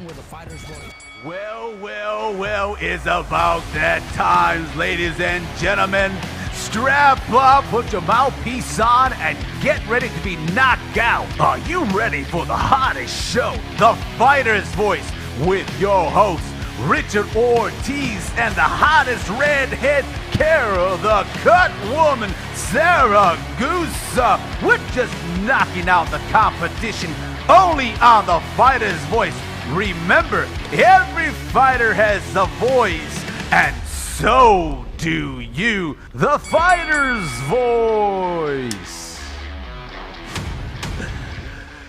song with a fighter's voice. Well, it's about that time, ladies and gentlemen. Strap up, put your mouthpiece on, and get ready to be knocked out. Are you ready for the hottest show, The Fighter's Voice, with your hosts, Richard Ortiz, and the hottest redhead, Carol, the CUTWOMAN, SIRACUSA. We're just knocking out the competition only on The Fighter's Voice. Remember, every fighter has a voice, and so do you. The Fighter's Voice.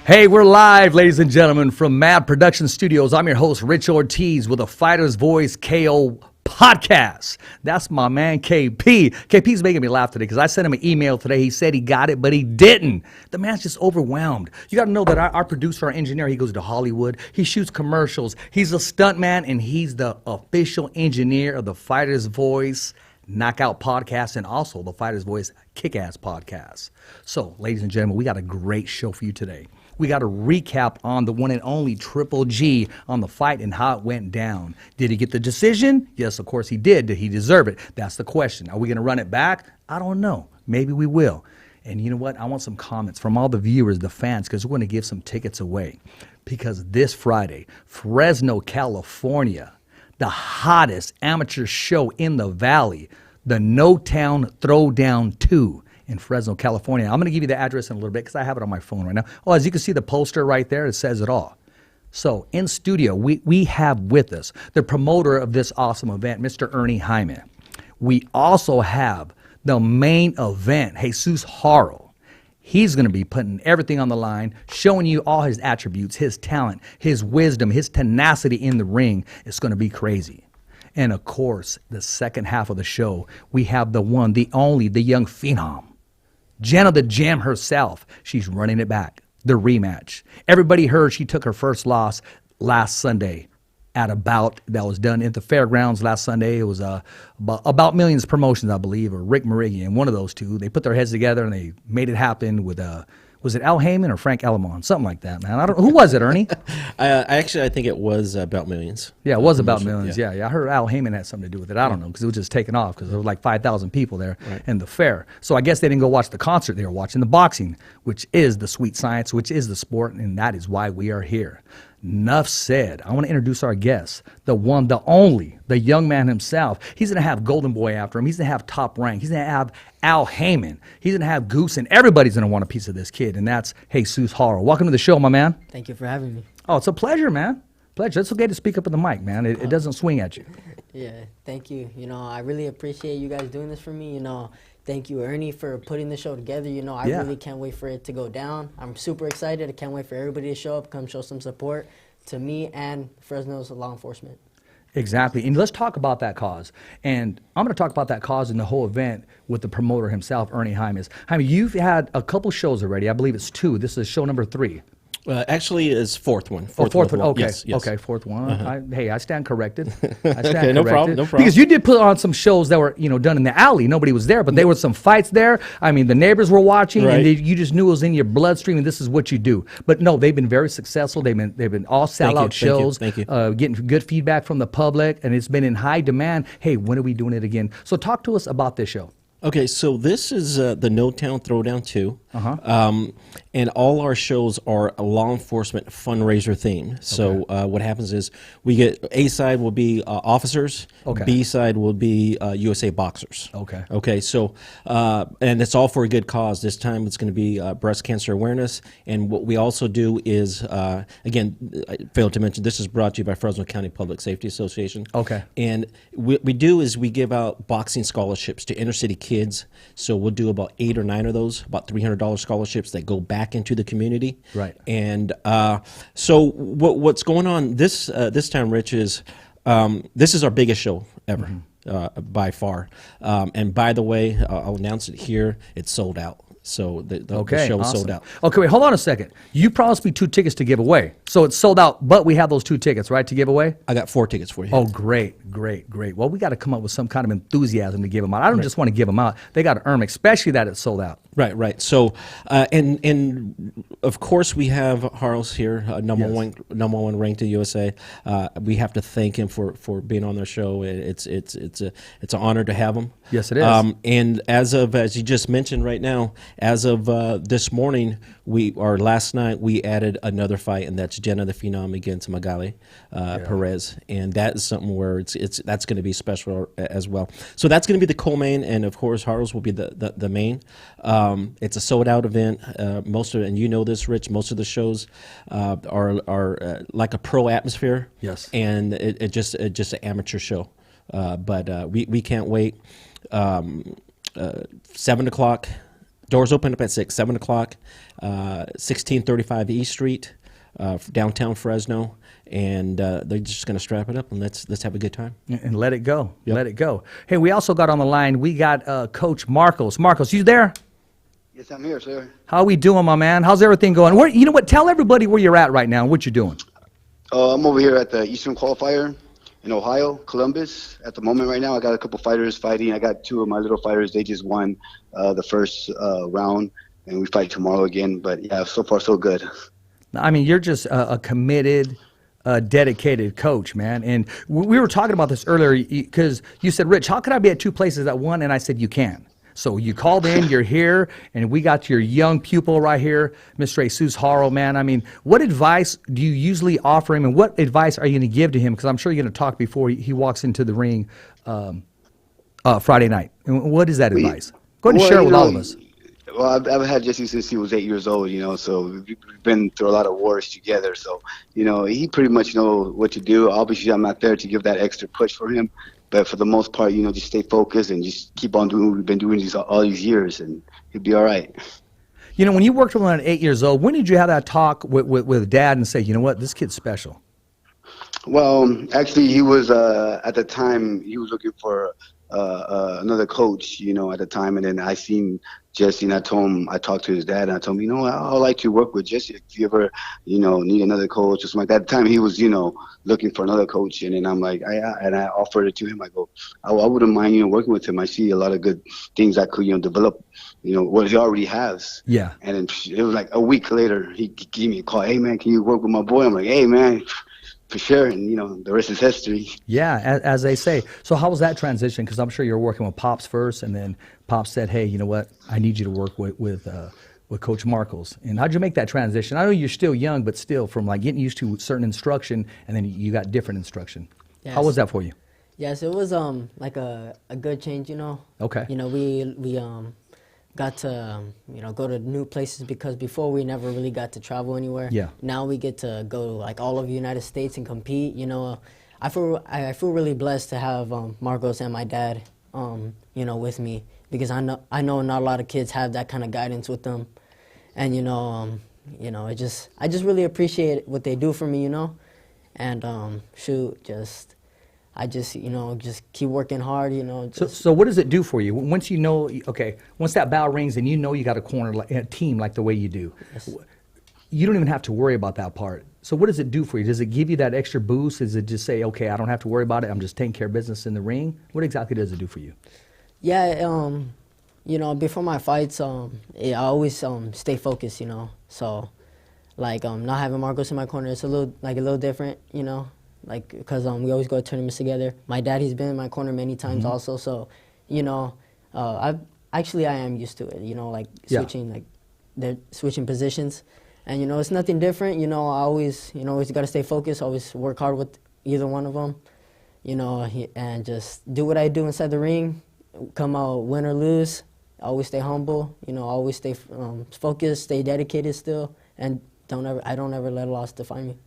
Hey, we're live, ladies and gentlemen, from Mad Production Studios. I'm your host, Rich Ortiz, with a Fighter's Voice KO podcast. That's my man, KP. KP's making me laugh today because I sent him an email today. He said he got it, but he didn't. The man's just overwhelmed. You got to know that our producer, our engineer, he goes to Hollywood. He shoots commercials. He's a stunt man, and he's the official engineer of the Fighter's Voice Knockout podcast and also the Fighter's Voice Kick-Ass podcast. So, ladies and gentlemen, we got a great show for you today. We got a recap on the one and only Triple G on the fight and how it went down. Did he get the decision? Yes, of course he did. Did he deserve it? That's the question. Are we going to run it back? I don't know. Maybe we will. And you know what? I want some comments from all the viewers, the fans, because we're going to give some tickets away. Because this Friday, Fresno, California, the hottest amateur show in the Valley, the No Town Throwdown 2. In Fresno, California. I'm going to give you the address in a little bit because I have it on my phone right now. Oh, as you can see the poster right there, it says it all. So in studio, we have with us the promoter of this awesome event, Mr. Ernie Hyman. We also have the main event, Jesus Haro. He's going to be putting everything on the line, showing you all his attributes, his talent, his wisdom, his tenacity in the ring. It's going to be crazy. And of course, the second half of the show, we have the one, the only, the young phenom, Jenna the Jam herself. She's running it back, the rematch. Everybody heard she took her first loss last Sunday at a bout that was done at the fairgrounds last Sunday. It was about Millions Promotions, I believe, or Rick Meridian, one of those two. They put their heads together and they made it happen with was it Al Heyman or Frank Alamon? Something like that, man. Who was it, Ernie? I think it was About Millions. Yeah, it was About Millions. Yeah. I heard Al Heyman had something to do with it. I don't know, because it was just taken off because there were like 5,000 people there in the fair. So I guess they didn't go watch the concert. They were watching the boxing, which is the sweet science, which is the sport, and that is why we are here. Enough said. I want to introduce our guest, the one, the only, the young man himself. He's going to have Golden Boy after him. He's going to have Top Rank. He's going to have Al Heyman. He's going to have Goose, and everybody's going to want a piece of this kid, and that's Jesus Haro. Welcome to the show, my man. Thank you for having me. Oh, it's a pleasure, man. Pleasure. It's okay to speak up in the mic, man. It doesn't swing at you. Yeah, thank you. I really appreciate you guys doing this for me. Thank you, Ernie, for putting the show together. I really can't wait for it to go down. I'm super excited. I can't wait for everybody to show up, come show some support to me and Fresno's law enforcement. Exactly. And let's talk about that cause. And I'm going to talk about that cause in the whole event with the promoter himself, Ernie Hyman. You've had a couple shows already. I believe it's 2. This is show number 3. Actually, it's fourth one. Fourth one. Okay. Yes. Okay, fourth one. I stand corrected. Okay, no problem. Because you did put on some shows that were, done in the alley. Nobody was there, but there were some fights there. I mean, the neighbors were watching, and you just knew it was in your bloodstream, and this is what you do. But no, they've been very successful. They've been all sellout shows. Thank you. Getting good feedback from the public, and it's been in high demand. Hey, when are we doing it again? So talk to us about this show. Okay, so this is the No Town Throwdown 2, and all our shows are a law enforcement fundraiser theme. So what happens is we get A side will be officers, B side will be USA Boxers. Okay, so and it's all for a good cause. This time it's going to be breast cancer awareness, and what we also do is again, I failed to mention, this is brought to you by Fresno County Public Safety Association. And what we do is we give out boxing scholarships to inner city kids. So we'll do about 8 or 9 of those, about $300 scholarships that go back into the community. Right. And so what's going on this time, Rich, is this is our biggest show ever, by far. And by the way, I'll announce it here. It's sold out. So the show is sold out. Okay, wait, hold on a second. You promised me 2 tickets to give away. So it's sold out, but we have those 2 tickets, right, to give away? I got 4 tickets for you. Oh, great. Well, we got to come up with some kind of enthusiasm to give them out. I don't just want to give them out. They got to earn them, especially that it's sold out. Right. So, and of course we have Haro's here, number one ranked in USA. We have to thank him for being on their show. It's an honor to have him. Yes, it is. And as you just mentioned right now, as of this morning, last night we added another fight, and that's Jennah the Phenom against Magali Perez, and that is something where that's going to be special as well. So that's going to be the co-main, and of course Haro's will be the main. It's a sold-out event. Most of it, and you know this, Rich. Most of the shows are like a pro atmosphere. Yes, and it's just an amateur show. But we can't wait. 7 o'clock. Doors open up at 6. 7 o'clock. 1635 East Street, downtown Fresno. And they're just going to strap it up and let's have a good time and let it go. Yep. Let it go. Hey, we also got on the line. We got Coach Marcos. Marcos, you there? Yes, I'm here, sir. How we doing, my man? How's everything going? You know what? Tell everybody where you're at right now and what you're doing. I'm over here at the Eastern Qualifier in Ohio, Columbus. At the moment right now, I got a couple fighters fighting. I got 2 of my little fighters. They just won the first round, and we fight tomorrow again. But, yeah, so far so good. I mean, you're just a committed, dedicated coach, man. And we were talking about this earlier because you said, Rich, how could I be at 2 places at one? And I said, you can. So you called in, you're here, and we got your young pupil right here, Mr. Jesus Haro, man. I mean, what advice do you usually offer him, and what advice are you going to give to him? Because I'm sure you're going to talk before he walks into the ring Friday night. And what is that advice? Go ahead and share it with all of us. Well, I've had Jesse since he was 8 years old, so we've been through a lot of wars together. So, he pretty much knows what to do. Obviously, I'm not there to give that extra push for him. But for the most part, just stay focused and just keep on doing what we've been doing all these years, and he'll be all right. When you worked with him at 8 years old, when did you have that talk with Dad and say, you know what, this kid's special? Well, actually, he was at the time he was looking for another coach, at the time, and then I seen Jesse, and I talked to his dad, and I told him, I'd like to work with Jesse if you ever, need another coach or something like that. At the time, he was, looking for another coach, and then I'm like, I offered it to him. I go, I wouldn't mind, working with him. I see a lot of good things that could, develop, what he already has. Yeah. And then it was like a week later, he gave me a call. Hey, man, can you work with my boy? I'm like, hey, man. For sure, and the rest is history. Yeah, as they say. So how was that transition? Because I'm sure you're working with Pops first, and then Pops said, "Hey, you know what? I need you to work with Coach Marcos." And how'd you make that transition? I know you're still young, but still, from like getting used to certain instruction, and then you got different instruction. Yes. How was that for you? Yes, it was like a good change. Okay. We got to go to new places because before we never really got to travel anywhere. Yeah. Now we get to go like all over the United States and compete. I feel really blessed to have Marcos and my dad with me, because I know not a lot of kids have that kind of guidance with them, and I just really appreciate what they do for me, and I just keep working hard, So what does it do for you? Once once that bell rings and you got a corner, a team like the way you do, yes. You don't even have to worry about that part. So what does it do for you? Does it give you that extra boost? Does it just say, okay, I don't have to worry about it, I'm just taking care of business in the ring? What exactly does it do for you? Yeah, before my fights, I always stay focused, so like not having Marcos in my corner, it's a little different, like, because we always go to tournaments together. My dad, he's been in my corner many times also, so, I am used to it, like switching, like they're switching positions. And, it's nothing different, I always got to stay focused, always work hard with either one of them, and just do what I do inside the ring, come out win or lose, always stay humble, always stay focused, stay dedicated still, and I don't ever let a loss define me.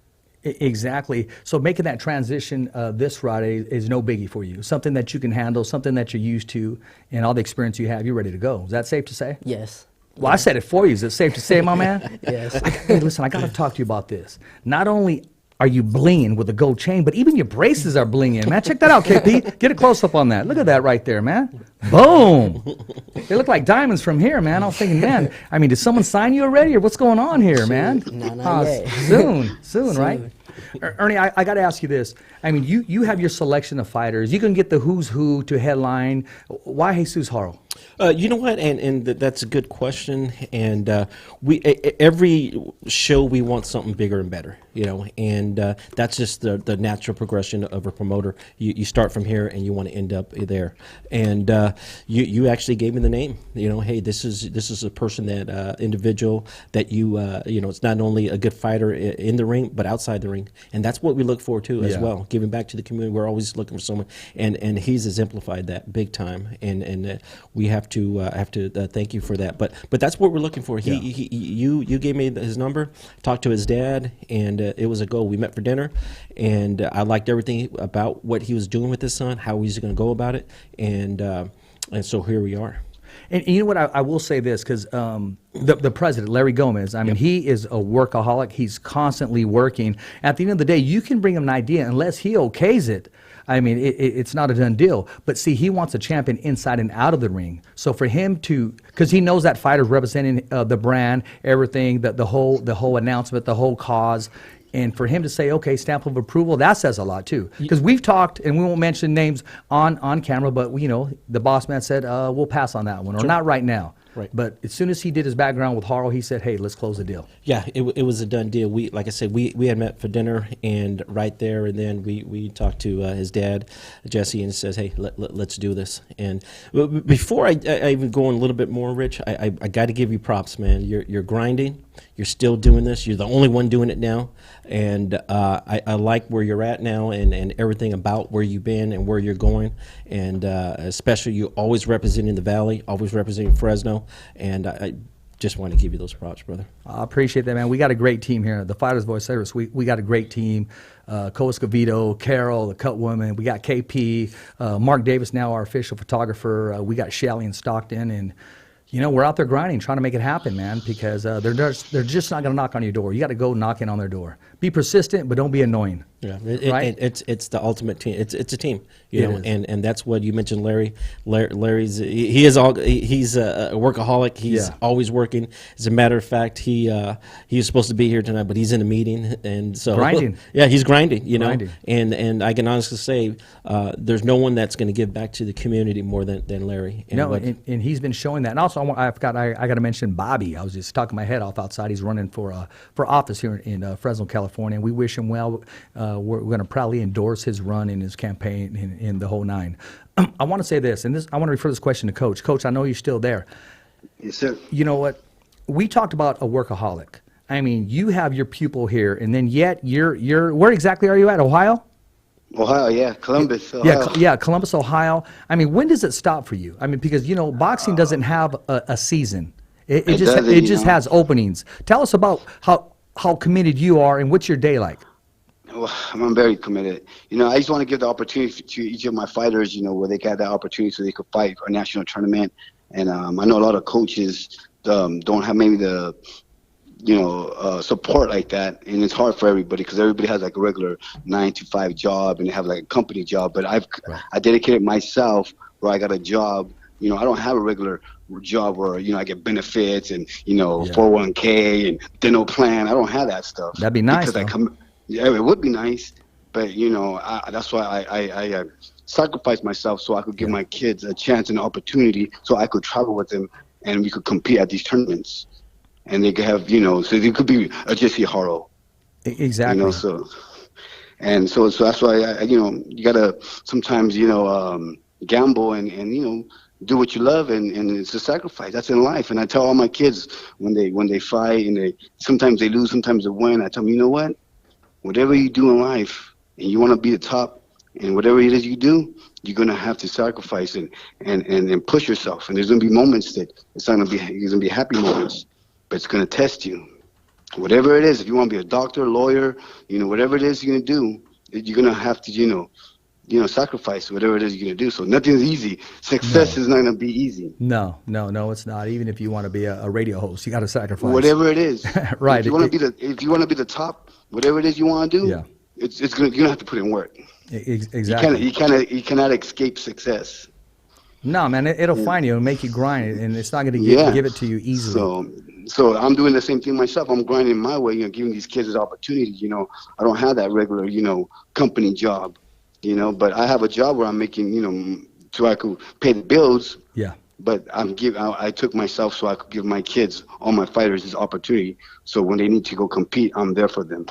Exactly. So making that transition this Friday is no biggie for you. Something that you can handle, something that you're used to, and all the experience you have, you're ready to go. Is that safe to say? Yes. Well, I said it for you. Is it safe to say, my man? Yes. Hey, listen, I got to talk to you about this. Not only are you blinging with a gold chain, but even your braces are blinging, man. Check that out, KP. Get a close-up on that. Look at that right there, man. Boom. They look like diamonds from here, man. I was thinking, man, did someone sign you already, or what's going on here, man? No, not yet. Soon, right? Ernie, I got to ask you this. You have your selection of fighters. You can get the who's who to headline. Why Jesus Haro? You know what, and that's a good question. And every show we want something bigger and better, and that's just the natural progression of a promoter. You start from here and you want to end up there. And you actually gave me the name. Hey, this is a person, that individual that it's not only a good fighter in the ring but outside the ring, and that's what we look for too as well. Giving back to the community, we're always looking for someone, and he's exemplified that big time. And we have to thank you for that. But that's what we're looking for. You gave me his number, talked to his dad, and it was a go. We met for dinner, and I liked everything about what he was doing with his son, how he's going to go about it, and so here we are. And you know what? I will say this, because the president, Larry Gomez, I mean, he is a workaholic. He's constantly working. At the end of the day, you can bring him an idea unless he okays it. I mean, it's not a done deal. But see, he wants a champion inside and out of the ring. So for him to, because he knows that fighter's representing the brand, everything, the whole announcement, the whole cause. And for him to say, okay, stamp of approval, that says a lot too. Because we've talked, and we won't mention names on camera, but the boss man said, we'll pass on that one, or not right now. Right. But as soon as he did his background with Haro, he said, hey, let's close the deal. Yeah, it was a done deal. Like I said, we had met for dinner, and right there and then we talked to his dad, Jesse, and says, hey, let's do this. And before I even go on a little bit more, Rich, I got to give you props, man. You're grinding. You're still doing this. You're the only one doing it now. And I like where you're at now, and everything about where you've been and where you're going. And especially you always representing the Valley, always representing Fresno. And I just want to give you those props, brother. I appreciate that, man. We got a great team here. The Fighters Voice Service, we got a great team. ESCOVEDO, Carol, the CUTWOMAN. We got KP. Mark Davis, now our official photographer. We got Shelly and Stockton. And we're out there grinding, trying to make it happen, man, because they're just not going to knock on your door. You got to go knocking on their door. Be persistent, but don't be annoying. Yeah, right? It's the ultimate team. It's a team, and that's what you mentioned. Larry's he's a workaholic. He's always working. As a matter of fact, he was supposed to be here tonight, but he's in a meeting, and so grinding. Yeah, he's grinding. Grinding. And I can honestly say there's no one that's going to give back to the community more than Larry. And he's been showing that. And also, I got to mention Bobby. I was just talking my head off outside. He's running for office here in Fresno, California. We wish him well. We're going to proudly endorse his run and his campaign in the whole nine. I want to say this, and I want to refer this question to Coach. Coach, I know you're still there. Yes, sir. You know what? We talked about a workaholic. I mean, you have your pupil here, and then yet you're where exactly are you at? Ohio? Ohio, yeah, Columbus, Ohio. Yeah, Columbus, Ohio. I mean, when does it stop for you? I mean, because boxing doesn't have a season. It just has openings. Tell us about how committed you are, and what's your day like? Well, I'm very committed. I just want to give the opportunity to each of my fighters, where they got that opportunity so they could fight for a national tournament. And I know a lot of coaches don't have maybe the support like that, and it's hard for everybody because everybody has like a regular 9-to-5 job and they have like a company job. But I dedicated myself where I got a job. I don't have a regular job where I get benefits and 401k and dental plan. I don't have that stuff. That'd be nice. Because yeah, it would be nice, but that's why I sacrificed myself so I could give my kids a chance and an opportunity, so I could travel with them and we could compete at these tournaments, and they could have so they could be a Jesse Haro. Exactly. So that's why you gotta sometimes gamble and do what you love, and it's a sacrifice. That's in life. And I tell all my kids when they fight and sometimes they lose, sometimes they win. I tell them, you know what? Whatever you do in life, and you want to be the top, and whatever it is you do, you're gonna have to sacrifice and push yourself. And there's gonna be moments that it's not gonna be happy moments, but it's gonna test you. Whatever it is, if you want to be a doctor, lawyer, whatever it is you're gonna do, you're gonna have to sacrifice whatever it is you're gonna do. So nothing's easy. Success is not gonna be easy. No, it's not. Even if you want to be a radio host, you got to sacrifice. Whatever it is, right? If you want to be the top, whatever it is you want to do, you're gonna have to put in work. Exactly. You cannot escape success. No, man, it'll find you and make you grind, and it's not going to give it to you easily. So I'm doing the same thing myself. I'm grinding my way, giving these kids this opportunity. I don't have that regular, company job, but I have a job where I'm making, so I could pay the bills. Yeah. but I took myself so I could give my kids, all my fighters, this opportunity. So when they need to go compete, I'm there for them.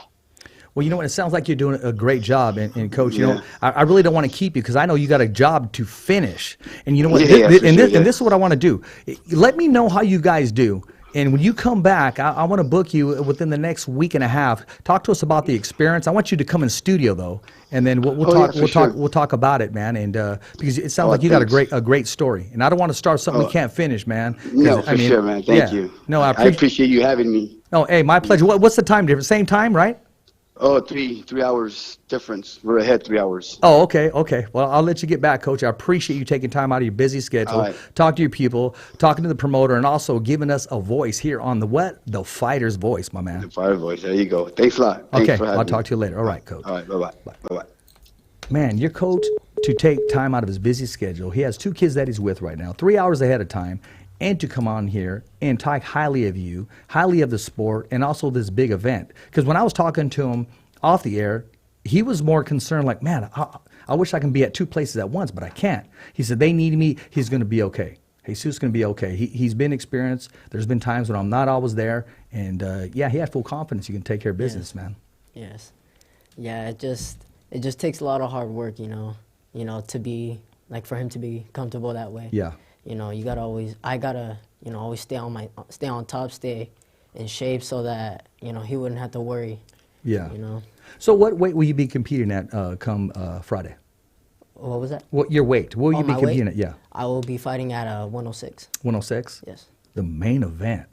Well, you know what? It sounds like you're doing a great job, and Coach, you know, I really don't want to keep you because I know you got a job to finish. And you know what? And this is what I want to do. Let me know how you guys do. And when you come back, I want to book you within the next week and a half. Talk to us about the experience. I want you to come in studio though, and then we'll talk about it, man. And because it sounds like you got a great story, and I don't want to start something we can't finish, man. No, for sure, man. Thank you. No, I appreciate you having me. Oh, hey, my pleasure. What's the time difference? Same time, right? Oh, three hours difference. We're ahead 3 hours. Oh, okay. Well, I'll let you get back, Coach. I appreciate you taking time out of your busy schedule, talk to your people, talking to the promoter, and also giving us a voice here on the Fighter's Voice, my man. The Fighter's Voice. There you go. Thanks a lot. Thanks for having me. I'll talk to you later. All right, Coach. All right, bye-bye. Bye-bye. Man, your coach, to take time out of his busy schedule, he has 2 kids that he's with right now, 3 hours ahead of time, and to come on here and talk highly of you, highly of the sport, and also this big event. Because when I was talking to him off the air, he was more concerned like, man, I wish I can be at 2 places at once, but I can't. He said, they need me. He's going to be okay. Jesus going to be okay. He's been experienced. There's been times when I'm not always there. And, he had full confidence you can take care of business, man. Yes. Yeah, it just takes a lot of hard work, you know, to be, like, for him to be comfortable that way. Yeah. You know, I gotta, you know, always stay on top, stay in shape so that, you know, he wouldn't have to worry. Yeah. You know. So what weight will you be competing at come Friday? What was that? What your weight? What will you be competing at? Yeah. I will be fighting at 106. 106? Yes. The main event.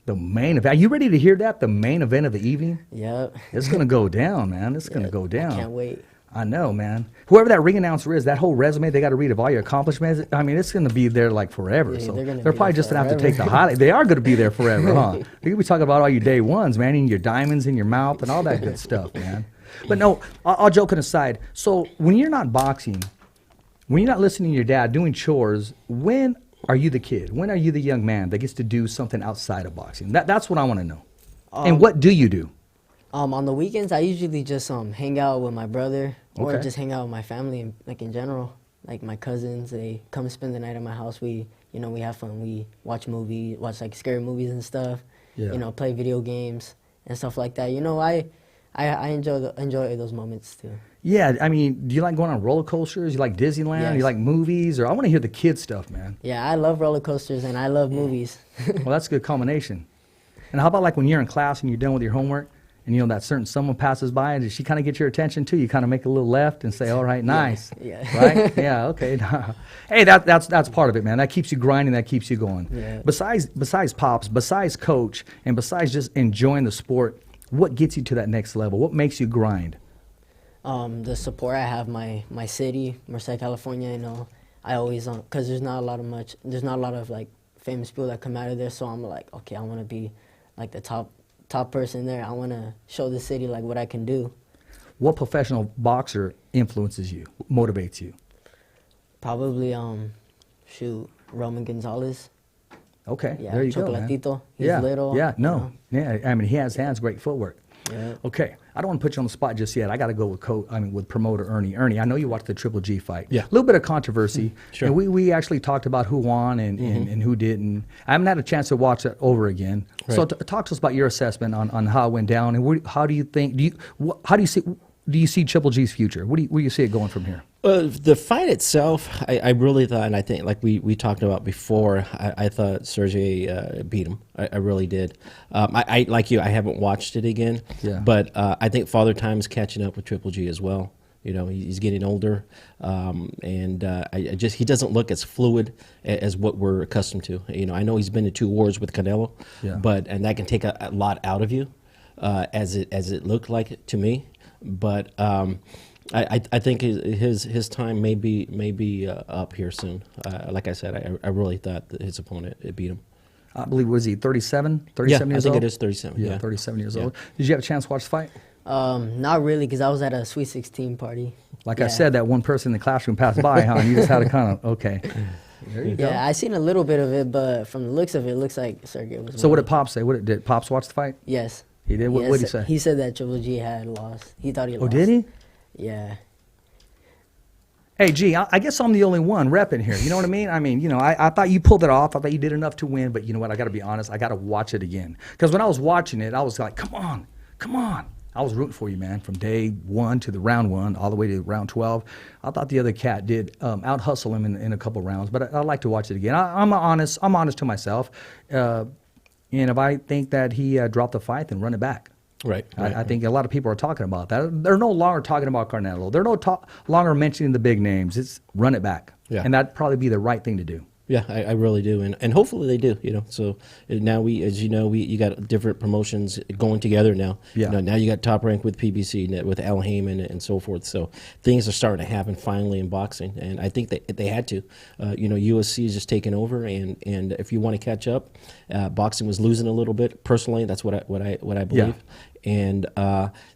The main event. Are you ready to hear that? The main event of the evening? Yep. It's going to go down, man. It's going to go down. I can't wait. I know, man. Whoever that ring announcer is, that whole resume they got to read of all your accomplishments, I mean, it's going to be there like forever. Yeah, so they're probably just going to have to take the highlight. They are going to be there forever, huh? They're going to be talking about all your day ones, man, and your diamonds in your mouth and all that good stuff, man. But no, all joking aside, so when you're not boxing, when you're not listening to your dad, doing chores, when are you the kid? When are you the young man that gets to do something outside of boxing? That's what I want to know. And what do you do? On the weekends, I usually just hang out with my brother or Okay. just hang out with my family, like in general. Like my cousins, they come spend the night at my house. We have fun. We watch movies, watch like scary movies and stuff. Yeah. You know, play video games and stuff like that. You know, I enjoy those moments too. Yeah, I mean, do you like going on roller coasters? You like Disneyland? Yes. You like movies? Or I want to hear the kid stuff, man. Yeah, I love roller coasters and I love movies. Well, that's a good combination. And how about like when you're in class and you're done with your homework and, you know, that certain someone passes by and does she kind of get your attention too? You kind of make a little left and say, all right, nice. Yeah. Right? Yeah, okay. Hey, that's part of it, man. That keeps you grinding. That keeps you going. Yeah. Besides Pops, besides Coach, and besides just enjoying the sport, what gets you to that next level? What makes you grind? The support I have, my city, Merced, California. You know, I always because there's not a lot of like famous people that come out of there. So I'm like, okay, I want to be like the top person there. I want to show the city like what I can do. What professional boxer influences you, motivates you? Probably Roman Gonzalez. Okay, Yeah, there you go, man. Chocolatito. He's Yeah, little. yeah, no, you know. yeah. I mean, he has hands, great footwork. Yeah. Okay, I don't want to put you on the spot just yet. I got to go with promoter Ernie. Ernie, I know you watched the Triple G fight. Yeah. A little bit of controversy. Sure. And we actually talked about who won and who didn't. I haven't had a chance to watch it over again. Right. So talk to us about your assessment on how it went down and how do you think? Do you see Triple G's future? Where do you see it going from here? The fight itself, I really thought, and I think like we talked about before, I thought Sergey beat him. I really did. I like you, I haven't watched it again. Yeah. But I think Father Time's catching up with Triple G as well. You know, he's getting older, and he doesn't look as fluid as what we're accustomed to. You know, I know he's been in 2 wars with Canelo, Yeah. and that can take a lot out of you, as it looked like to me. But I think his time may be up here soon. Like I said, I really thought that his opponent beat him. I believe, was he 37 Yeah, years I think old? it is 37. Yeah, Yeah, 37 years Yeah. old. Did you have a chance to watch the fight? Not really, because I was at a Sweet 16 party. Like Yeah. I said, that one person in the classroom passed by, huh? And you just had to kind of, okay. There you go. Yeah, I seen a little bit of it, but from the looks of it, it looks like Sergey was. So what winning. did Pops say? Did Pops watch the fight? Yes. He did? What Yes, did he say? He said that Triple G had lost. He thought he lost. Oh, did he? Yeah. Hey, gee, I guess I'm the only one repping here. You know what I mean? I mean, you know, I thought you pulled it off. I thought you did enough to win. But you know what? I got to be honest. I got to watch it again. Because when I was watching it, I was like, come on, come on. I was rooting for you, man, from day 1 to the round 1 all the way to round 12. I thought the other cat did out-hustle him in a couple rounds. But I'd like to watch it again. I'm honest to myself. And if I think that he dropped the fight, then run it back. Right. I think a lot of people are talking about that. They're no longer talking about Canelo. They're no longer mentioning the big names. It's run it back. Yeah. And that'd probably be the right thing to do. Yeah, I really do, and hopefully they do. You know, so now we, as you know, you got different promotions going together now. Yeah. You know, now you got Top Rank with PBC, with Al Heyman, and so forth. So things are starting to happen finally in boxing, and I think that they had to. You know, USC is just taking over, and if you want to catch up, boxing was losing a little bit. Personally, that's what I believe. Yeah. And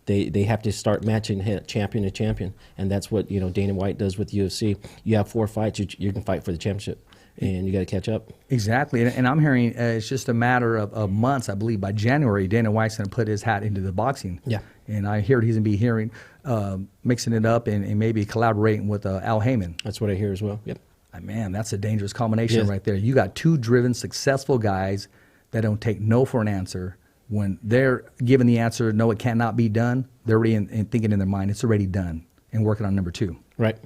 they have to start matching champion to champion, and that's what Dana White does with UFC. You have 4 fights, you can fight for the championship. And you got to catch up. Exactly. And I'm hearing it's just a matter of months, I believe. By January, Dana White's going to put his hat into the boxing. Yeah. And I hear he's going to be mixing it up and maybe collaborating with Al Heyman. That's what I hear as well. Yep. Man, that's a dangerous combination Yes. right there. You got 2 driven, successful guys that don't take no for an answer. When they're given the answer, no, it cannot be done, they're already thinking in their mind, it's already done, and working on number 2. Right.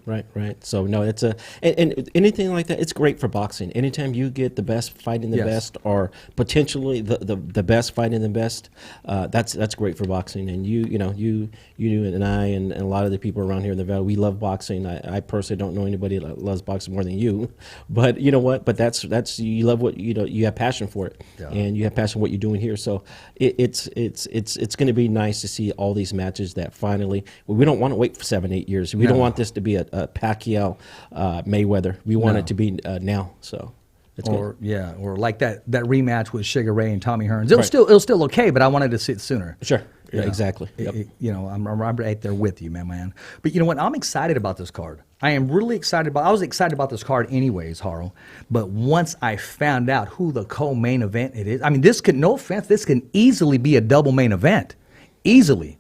So no, it's and anything like that. It's great for boxing. Anytime you get the best fighting the Yes. best, or potentially the best fighting the best, that's great for boxing. And you and I and a lot of the people around here in the Valley, we love boxing. I personally don't know anybody that loves boxing more than you, but you know what? But that's you love what you have passion for it, Yeah. and you have passion for what you're doing here. So it's going to be nice to see all these matches that finally. We don't want to wait for 7-8 years. We don't want this to be a Pacquiao Mayweather. We want it to be now. So it's Or good. or like that rematch with Sugar Ray and Tommy Hearns. It'll still okay, but I wanted to see it sooner. Sure. You Yeah, know, exactly. Yep. I'm right there with you, man. But you know what? I'm excited about this card. I am really excited about. I was excited about this card anyways, Haro. But once I found out who the co-main event it is, I mean, this could, no offense, this can easily be a double main event, easily.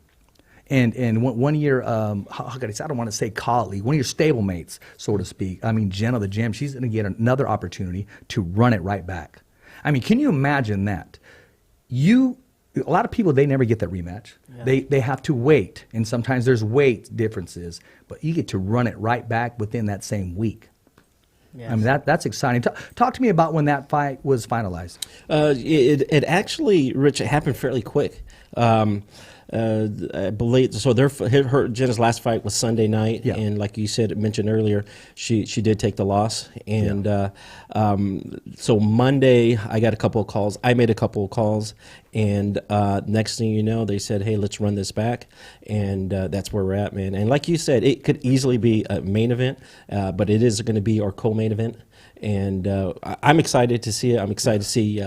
And one of your, how can I say, I don't want to say colleague, one of your stablemates, so to speak. I mean, Jenna the Gem, she's going to get another opportunity to run it right back. I mean, can you imagine that? A lot of people, they never get that rematch. Yeah. They have to wait, and sometimes there's weight differences, but you get to run it right back within that same week. Yes. I mean, that's exciting. Talk to me about when that fight was finalized. It actually, Rich, it happened fairly quick. I believe so. Jenna's last fight was Sunday night, yeah. And like you mentioned earlier, she did take the loss. And so Monday, I got a couple of calls. I made a couple of calls, and next thing you know, they said, "Hey, let's run this back," and that's where we're at, man. And like you said, it could easily be a main event, but it is going to be our co-main event. And I'm excited to see it. I'm excited to see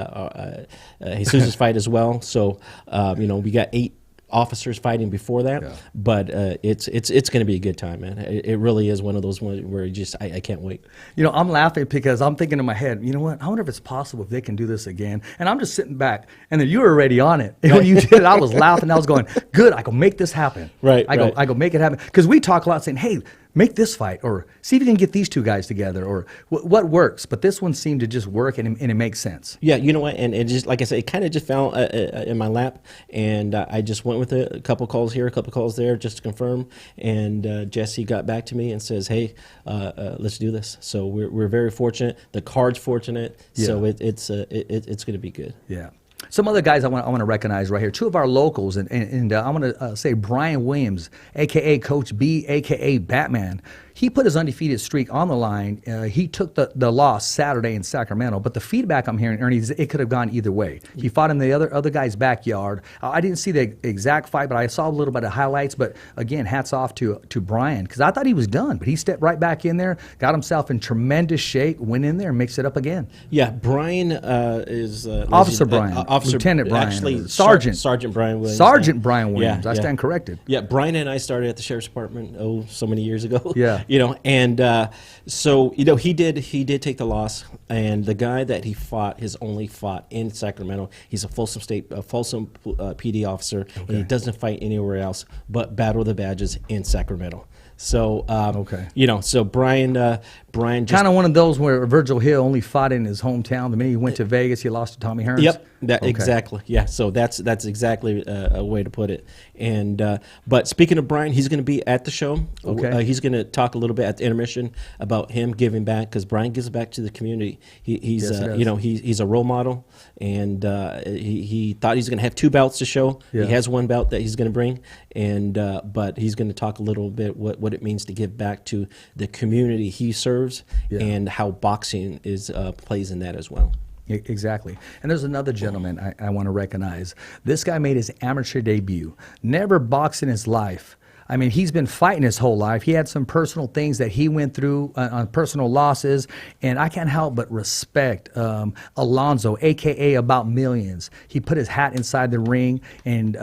Jesus' fight as well. So we got 8 officers fighting before that, but it's going to be a good time, man. It really is one of those ones where I can't wait. I'm laughing because I'm thinking in my head, you know what? I wonder if it's possible if they can do this again. And I'm just sitting back, and then you were already on it. And when you did it, I was laughing. I was going, good. I can make this happen. Right. I go make it happen because we talk a lot saying, hey, make this fight, or see if you can get these 2 guys together, or what works. But this one seemed to just work, and it makes sense. Yeah, you know what? And it just, like I said, it kind of just fell in my lap, and I just went with it. A couple calls here, a couple calls there, just to confirm. And Jesse got back to me and says, "Hey, let's do this." So we're very fortunate. The card's fortunate. Yeah. So it's going to be good. Yeah. Some other guys I want to recognize right here. 2 of our locals, and I want to say Brian Williams, a.k.a. Coach B, a.k.a. Batman. He put his undefeated streak on the line. He took the loss Saturday in Sacramento, but the feedback I'm hearing, Ernie, is it could have gone either way. He fought in the other guy's backyard. I didn't see the exact fight, but I saw a little bit of highlights. But again, hats off to Brian, because I thought he was done, but he stepped right back in there, got himself in tremendous shape, went in there and mixed it up again. Yeah, Brian is Officer Brian, Lieutenant Brian, actually Sergeant Brian Williams. Sergeant Brian Williams. Yeah, I stand corrected. Yeah, Brian and I started at the Sheriff's Department so many years ago. Yeah. And so he did take the loss, and the guy that he fought has only fought in Sacramento. He's a Folsom PD officer, and he doesn't fight anywhere else but Battle of the Badges in Sacramento. So Okay. So Brian just Kind of one of those where Virgil Hill only fought in his hometown. The minute he went to Vegas, he lost to Tommy Hearns. Yep, Okay. exactly. Yeah, so that's exactly a way to put it. And but speaking of Brian, he's going to be at the show. Okay. He's going to talk a little bit at the intermission about him giving back, because Brian gives back to the community. He's Yes, he does. he's a role model, and he thought he's going to have 2 belts to show. Yeah. He has 1 belt that he's going to bring, and but he's going to talk a little bit what it means to give back to the community he serves, Yeah. and how boxing is plays in that as well. Exactly. And there's another gentleman I want to recognize. This guy made his amateur debut. Never boxed in his life. I mean, he's been fighting his whole life. He had some personal things that he went through on personal losses, and I can't help but respect Alonzo, a.k.a. About Millions. He put his hat inside the ring, and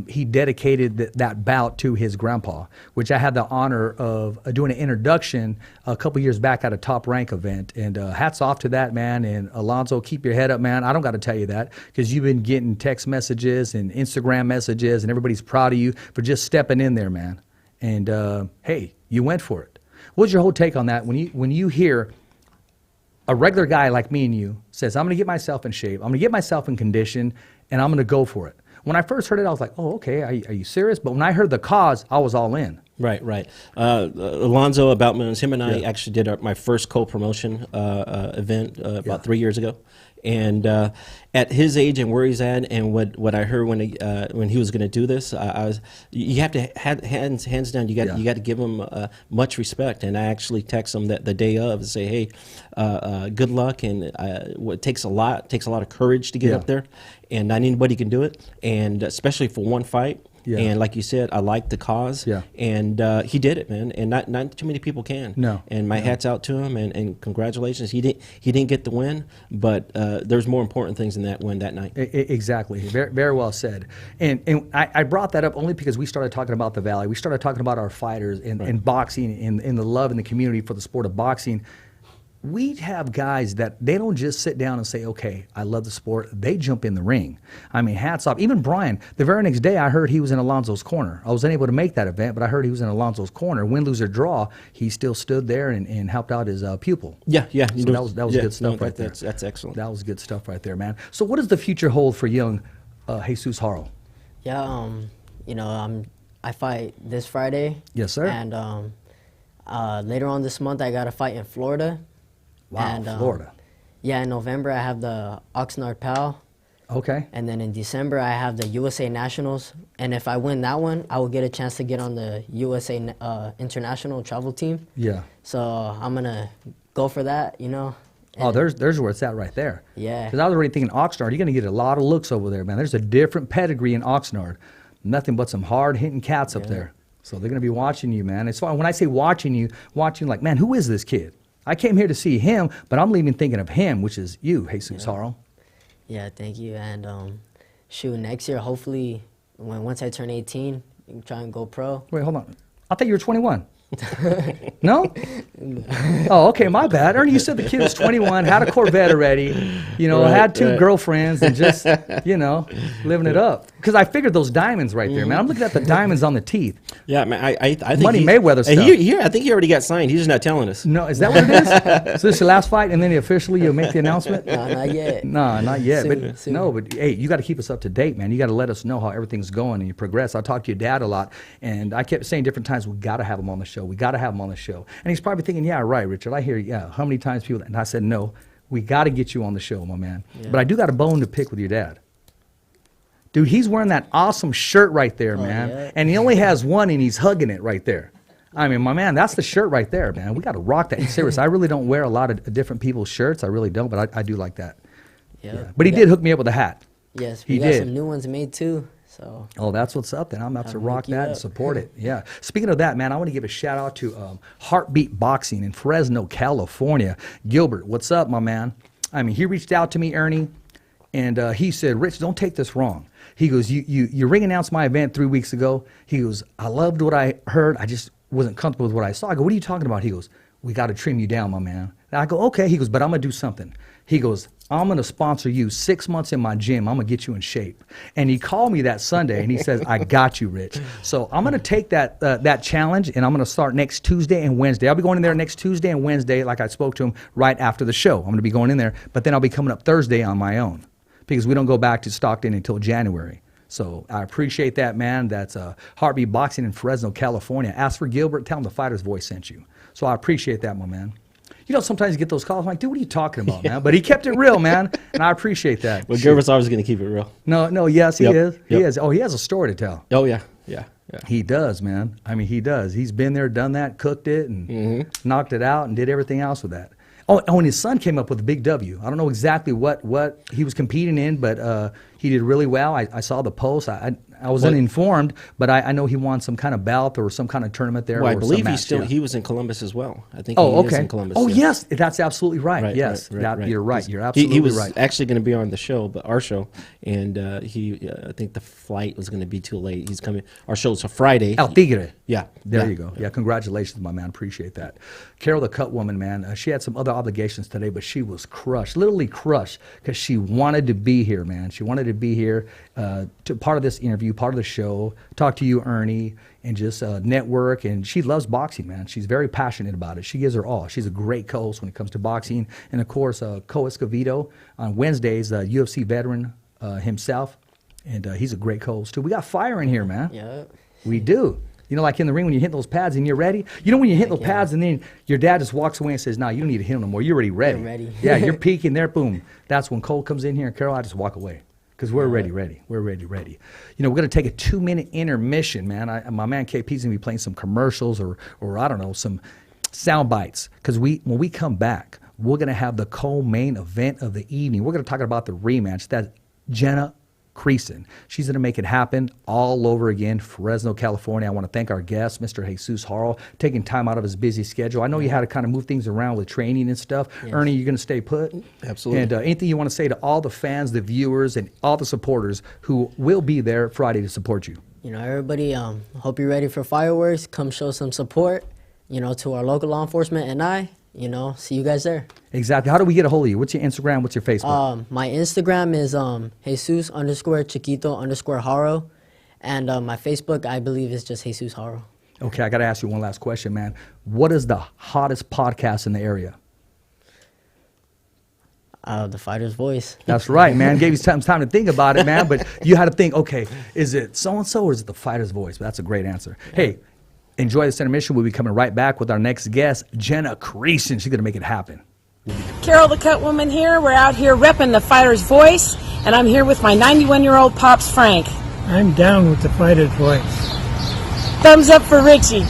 he dedicated that bout to his grandpa, which I had the honor of doing an introduction a couple years back at a Top Rank event. And hats off to that, man. And Alonzo, keep your head up, man. I don't got to tell you that, because you've been getting text messages and Instagram messages, and everybody's proud of you for just stepping in there, man. And hey, you went for it. What's your whole take on that when you hear a regular guy like me and you says, I'm going to get myself in shape, I'm going to get myself in condition, and I'm going to go for it? When I first heard it, I was like, oh, okay, are you serious? But when I heard the cause, I was all in. Right. Alonzo, About Millions, him and I actually did my first co-promotion event about 3 years ago. And at his age and where he's at, and what I heard when he was going to do this, you have to hands down. You got to give him much respect. And I actually text him the day of and say, hey, good luck. And it takes a lot of courage to get up there, and not anybody can do it, and especially for one fight. Yeah. And like you said, I like the cause. Yeah. And he did it, man. And not too many people can. No. And my hat's out to him, and congratulations. He didn't get the win, but there's more important things than that win that night. Exactly. Very, very well said. And I brought that up only because we started talking about the Valley. We started talking about our fighters and boxing and the love in the community for the sport of boxing. We have guys that they don't just sit down and say, okay, I love the sport. They jump in the ring. I mean, hats off. Even Brian, the very next day I heard he was in Alonzo's corner. I wasn't able to make that event, but I heard he was in Alonzo's corner. Win, lose, or draw, he still stood there and helped out his pupil. Yeah. So that was good stuff right there. That's excellent. That was good stuff right there, man. So what does the future hold for young Jesus Haro? Yeah, I fight this Friday. Yes, sir. And later on this month, I got a fight in Florida. Wow, and, Florida. Yeah, in November, I have the Oxnard PAL. Okay. And then in December, I have the USA Nationals. And if I win that one, I will get a chance to get on the USA International travel team. Yeah. So I'm going to go for that, And there's where it's at right there. Yeah. Because I was already thinking Oxnard, you're going to get a lot of looks over there, man. There's a different pedigree in Oxnard. Nothing but some hard-hitting cats up there. So they're going to be watching you, man. It's fun. When I say watching like, man, who is this kid? I came here to see him, but I'm leaving thinking of him, which is you, Jesus Haro. Yeah, thank you. And next year, hopefully, once I turn 18, try and go pro. Wait, hold on. I thought you were 21. No? Oh, okay, my bad. Ernie, you said the kid was 21, had a Corvette already, had two girlfriends, and just, living it up. Because I figured those diamonds right there, man. I'm looking at the diamonds on the teeth. Yeah, man. I think Money Mayweather stuff. I think he already got signed. He's just not telling us. No, is that what it is? So this is the last fight, and then officially you'll make the announcement? No, not yet. No, not yet. Soon. But hey, you got to keep us up to date, man. You got to let us know how everything's going and you progress. I talked to your dad a lot, and I kept saying different times, we got to have him on the show. We got to have him on the show. And he's probably thinking, yeah, right, Richard. I hear, how many times people, and I said, no, we got to get you on the show, my man. Yeah. But I do got a bone to pick with your dad. Dude, he's wearing that awesome shirt right there, man. Yeah. And he only has one, and he's hugging it right there. I mean, my man, that's the shirt right there, man. We got to rock that. Serious. I really don't wear a lot of different people's shirts. I really don't, but I do like that. Yeah. But he did hook me up with a hat. Yes, we got some new ones made too. So. Oh, that's what's up then. I'm about to rock that and support it. Yeah. Speaking of that, man, I want to give a shout out to Heartbeat Boxing in Fresno, California. Gilbert, what's up, my man? I mean, he reached out to me, Ernie, and he said, Rich, don't take this wrong. He goes, you ring announced my event 3 weeks ago. He goes, I loved what I heard. I just wasn't comfortable with what I saw. I go, what are you talking about? He goes, we got to trim you down, my man. And I go, okay. He goes, but I'm going to do something. He goes, I'm going to sponsor you 6 months in my gym. I'm going to get you in shape. And he called me that Sunday, and he says, I got you, Rich. So I'm going to take that challenge, and I'm going to start next Tuesday and Wednesday. I'll be going in there next Tuesday and Wednesday, like I spoke to him right after the show. I'm going to be going in there, but then I'll be coming up Thursday on my own because we don't go back to Stockton until January. So I appreciate that, man. That's Heartbeat Boxing in Fresno, California. Ask for Gilbert. Tell him the Fighter's Voice sent you. So I appreciate that, my man. You know, sometimes you get those calls. I'm like, dude, what are you talking about, man? But he kept it real, man, and I appreciate that. Well, Gilbert's always going to keep it real. No, yes, he is. He Yep. is. Oh, he has a story to tell. Oh, yeah. He does, man. I mean, he does. He's been there, done that, cooked it, and knocked it out, and did everything else with that. Oh, and his son came up with a big W. I don't know exactly what he was competing in, but he did really well. I saw the post. I was uninformed, but I know he won some kind of bout or some kind of tournament there. Well, I or believe some match, he was in Columbus as well. I think Oh, he is okay. in Columbus. Oh, yeah. yes, that's absolutely right. Right, Yes, right. You're right. You're absolutely he was right. actually going to be on the show, but our show, and I think the flight was going to be too late. He's coming. Our show's a Friday. El Tigre. Yeah. There you go. Yeah, congratulations, my man. Appreciate that. Carol, the Cutwoman, man, she had some other obligations today, but she was crushed, literally crushed, because she wanted to be here, man. She wanted to be here to part of this interview, part of the show, talk to you, Ernie, and just network. And she loves boxing, man. She's very passionate about it. She gives her all. She's a great co-host when it comes to boxing. And, of course, ESCOVEDO on Wednesdays, UFC veteran himself. And he's a great co-host, too. We got fire in here, man. Yeah. We do. You know, like in the ring when you hit those pads and you're ready. You know when you hit those pads and then your dad just walks away and says, "No, you don't need to hit them no more. You're already ready." You're ready. Yeah, you're peaking there. Boom. That's when Cole comes in here and Carol, I just walk away because we're ready. We're ready. You know, we're going to take a 2-minute intermission, man. My man KP's going to be playing some commercials or I don't know, some sound bites because when we come back, we're going to have the co-main event of the evening. We're going to talk about the rematch. That's Jenna Creason. She's going to make it happen all over again, Fresno, California. I want to thank our guest, Mr. Jesus Haro, taking time out of his busy schedule. I know you had to kind of move things around with training and stuff. Yes. Ernie, you're going to stay put? Absolutely. And anything you want to say to all the fans, the viewers, and all the supporters who will be there Friday to support you? You know, everybody, hope you're ready for fireworks. Come show some support, you know, to our local law enforcement and see you guys there. Exactly. How do we get a hold of you? What's your Instagram? What's your Facebook? My Instagram is Jesus_Chiquito_Haro. And my Facebook, I believe, is just Jesus Haro. Okay, I got to ask you one last question, man. What is the hottest podcast in the area? The Fighter's Voice. That's right, man. Gave you time to think about it, man. But you had to think, okay, is it so-and-so or is it the Fighter's Voice? But that's a great answer. Hey, enjoy this intermission. We'll be coming right back with our next guest, Jenna Creason. She's going to make it happen. Carol the Cutwoman here. We're out here repping the Fighter's Voice, and I'm here with my 91-year-old Pops Frank. I'm down with the Fighter's Voice. Thumbs up for Richie.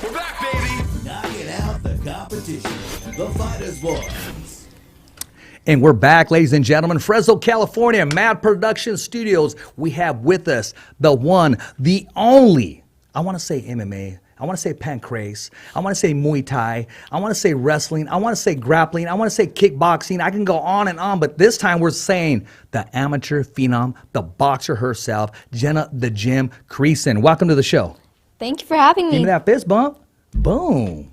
We're back, baby. Knocking out the competition. The Fighter's Voice. And we're back, ladies and gentlemen. Fresno, California, Mad Production Studios. We have with us the one, the only, I want to say MMA, I want to say pancrase, I want to say Muay Thai, I want to say wrestling, I want to say grappling, I want to say kickboxing. I can go on and on, but this time we're saying the amateur phenom, the boxer herself, Jenna the Gym Creason. Welcome to the show. Thank you for having me. Give me that fist bump. Boom.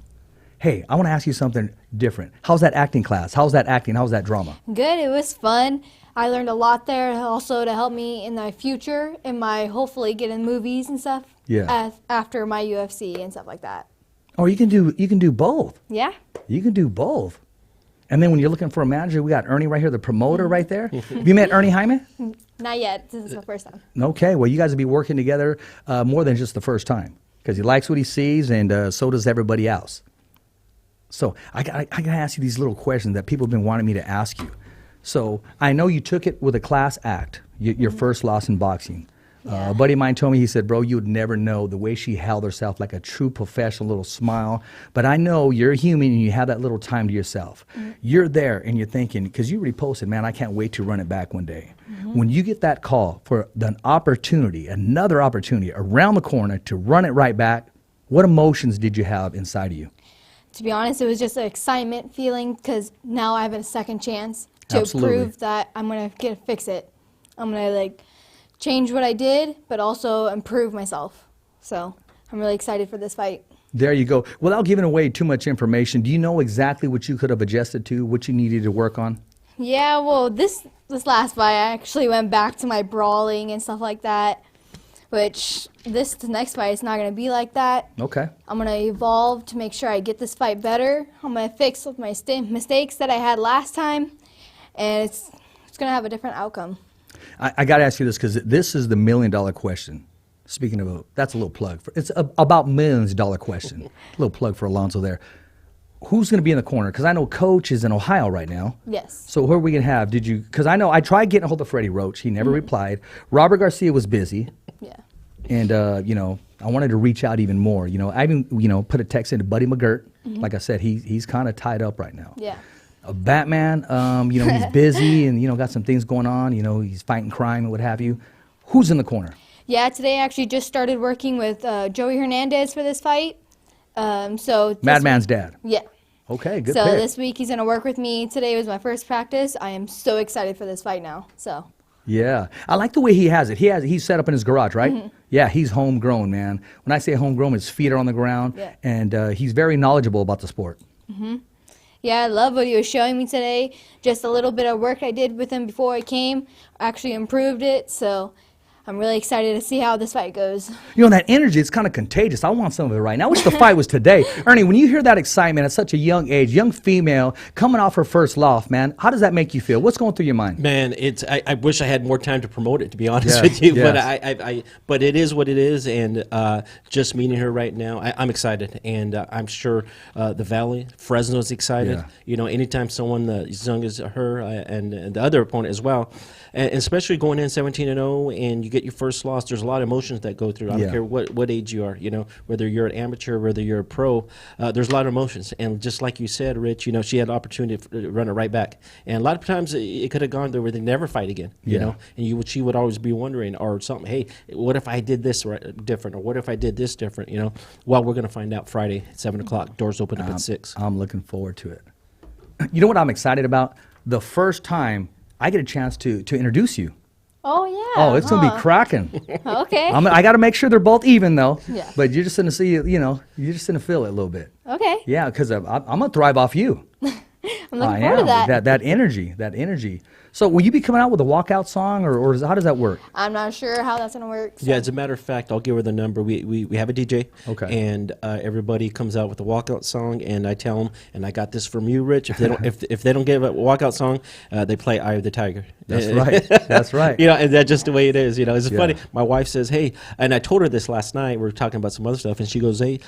Hey, I want to ask you something different. How's that acting class? How's that acting? How's that drama? Good. It was fun. I learned a lot there, also to help me in my future, in my hopefully get in movies and stuff. Yeah. After my UFC and stuff like that. Oh, you can do both. Yeah. You can do both. And then when you're looking for a manager, we got Ernie right here, the promoter right there. Have you met Ernie Hyman? Not yet. This is the first time. Okay. Well, you guys will be working together more than just the first time because he likes what he sees, and so does everybody else. So I got to ask you these little questions that people have been wanting me to ask you. So I know you took it with a class act, your first loss in boxing. Yeah. A buddy of mine told me, he said, bro, you would never know the way she held herself, like a true professional, little smile. But I know you're human and you have that little time to yourself. You're there and you're thinking, because you already posted, man, I can't wait to run it back one day. When you get that call for an opportunity, another opportunity around the corner to run it right back, what emotions did you have inside of you? To be honest, it was just an excitement feeling because now I have a second chance to Absolutely. prove that I'm going to fix it. I'm going to change what I did, but also improve myself. So I'm really excited for this fight. There you go. Without giving away too much information, do you know exactly what you could have adjusted to, what you needed to work on? Yeah, well, this last fight, I actually went back to my brawling and stuff like that, which the next fight is not going to be like that. Okay. I'm going to evolve to make sure I get this fight better. I'm going to fix my mistakes that I had last time, and it's going to have a different outcome. I got to ask you this because this is the $1 million question. Speaking of, that's a little plug. It's about $millions question. A little plug for Alonzo there. Who's going to be in the corner? Because I know Coach is in Ohio right now. Yes. So who are we going to have? Because I know I tried getting a hold of Freddie Roach. He never replied. Robert Garcia was busy. Yeah. And, I wanted to reach out even more. I even, put a text into Buddy McGirt. Like I said, he's kind of tied up right now. Yeah. Batman, he's busy and, got some things going on. He's fighting crime and what have you. Who's in the corner? Yeah, today I actually just started working with Joey Hernandez for this fight. Madman's dad. Yeah. Okay, good So pick. this week he's going to work with me. Today was my first practice. I am so excited for this fight now. So. Yeah. I like the way he has it. He's set up in his garage, right? Yeah, he's homegrown, man. When I say homegrown, his feet are on the ground. Yeah. And he's very knowledgeable about the sport. Yeah, I love what he was showing me today. Just a little bit of work I did with him before I came actually improved it. So I'm really excited to see how this fight goes. That energy, it's kind of contagious. I want some of it right now. I wish the fight was today. Ernie, when you hear that excitement at such a young age, young female, coming off her first loss, man, how does that make you feel? What's going through your mind? Man, I wish I had more time to promote it, to be honest with you. Yes. But it is what it is, and just meeting her right now, I'm excited, and I'm sure the Valley, Fresno's excited. Yeah. Anytime someone as young as her and the other opponent as well, and especially going in 17-0, and you get your first loss, there's a lot of emotions that go through. I don't care what age you are, whether you're an amateur, whether you're a pro, there's a lot of emotions. And just like you said, Rich, she had the opportunity to run it right back. And a lot of times it could have gone there where they never fight again, you know. And she would always be wondering, or something, hey, what if I did this different, or what if I did this different, Well, we're going to find out Friday at 7 o'clock. Doors open up at 6. I'm looking forward to it. You know what I'm excited about? The first time I get a chance to introduce you. Oh, yeah. Oh, it's going to be cracking. Okay. I got to make sure they're both even, though. Yeah. But you're just going to see, you're just going to feel it a little bit. Okay. Yeah, because I'm going to thrive off you. I'm looking forward to that. That energy. So will you be coming out with a walkout song, or how does that work? I'm not sure how that's going to work. So. Yeah, as a matter of fact, I'll give her the number. We have a DJ. Okay. And everybody comes out with a walkout song, and I tell them, and I got this from you, Rich. If they don't, if they don't give a walkout song, they play "Eye of the Tiger." That's right. That's right. And that's just the way it is. It's funny. My wife says, "Hey," and I told her this last night. We were talking about some other stuff, and she goes, "Hey."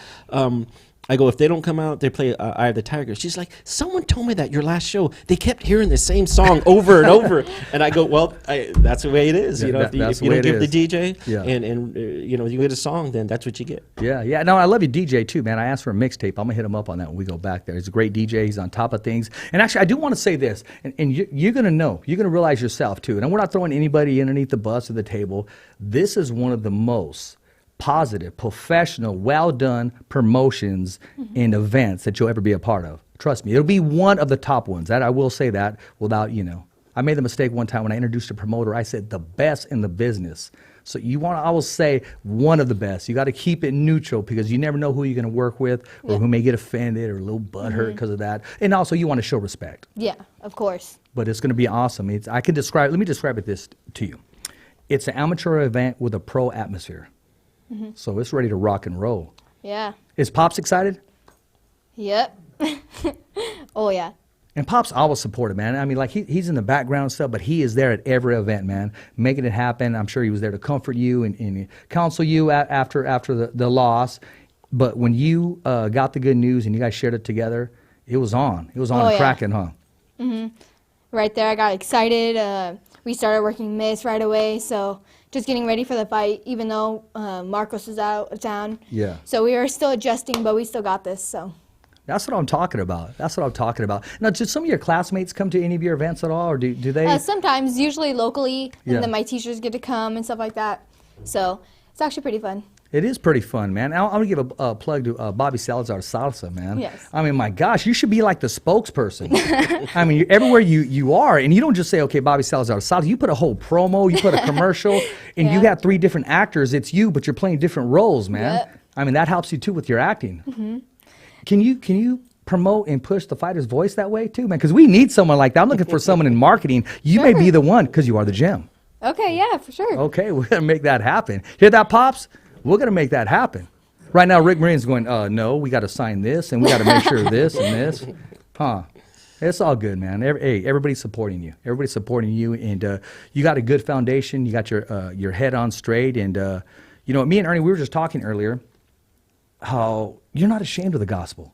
I go, if they don't come out, they play Eye of the Tiger. She's like, someone told me that your last show, they kept hearing the same song over and over. And I go, well, that's the way it is. Yeah, you know, if you don't give the DJ and you know, you get a song, then that's what you get. Yeah. No, I love your DJ too, man. I asked for a mixtape. I'm gonna hit him up on that when we go back there. He's a great DJ. He's on top of things. And actually, I do want to say this, and you're gonna know, you're gonna realize yourself too. And we're not throwing anybody underneath the bus or the table. This is one of the most positive, professional, well-done promotions and events that you'll ever be a part of. Trust me, it'll be one of the top ones. That I will say that without, I made the mistake one time when I introduced a promoter. I said the best in the business. So I will say one of the best. You got to keep it neutral because you never know who you're going to work with or who may get offended or a little butthurt because of that. And also you want to show respect. Yeah, of course. But it's going to be awesome. Let me describe it this to you. It's an amateur event with a pro atmosphere. So it's ready to rock and roll. Yeah. Is Pops excited? Yep. Oh, yeah. And Pops always supported, man. I mean, like he's in the background and stuff, but he is there at every event, man, making it happen. I'm sure he was there to comfort you and counsel you after the loss. But when you got the good news and you guys shared it together, it was on. It was on and cracking, huh? Right there, I got excited. We started working mitts right away, so just getting ready for the fight, even though Marcos was out of town. Yeah. So we were still adjusting, but we still got this, so. That's what I'm talking about. Now, did some of your classmates come to any of your events at all, or do they? Sometimes, usually locally, and then my teachers get to come and stuff like that. So it's actually pretty fun. It is pretty fun, man. I'm going to give a plug to Bobby Salazar Salsa, man. Yes. I mean, my gosh, you should be like the spokesperson. I mean, everywhere you are, and you don't just say, okay, Bobby Salazar Salsa. You put a whole promo, you put a commercial, and you have 3 different actors. It's you, but you're playing different roles, man. Yep. I mean, that helps you, too, with your acting. Can you promote and push the fighter's voice that way, too, man? Because we need someone like that. I'm looking for someone in marketing. You may be the one because you are the gem. Okay, yeah, for sure. Okay, we're going to make that happen. Hear that, Pops? We're going to make that happen. Right now, Rick Marine's going, no, we got to sign this, and we got to make sure this and this. It's all good, man. Everybody's supporting you. Everybody's supporting you, and you got a good foundation. You got your head on straight, and me and Ernie, we were just talking earlier how you're not ashamed of the gospel,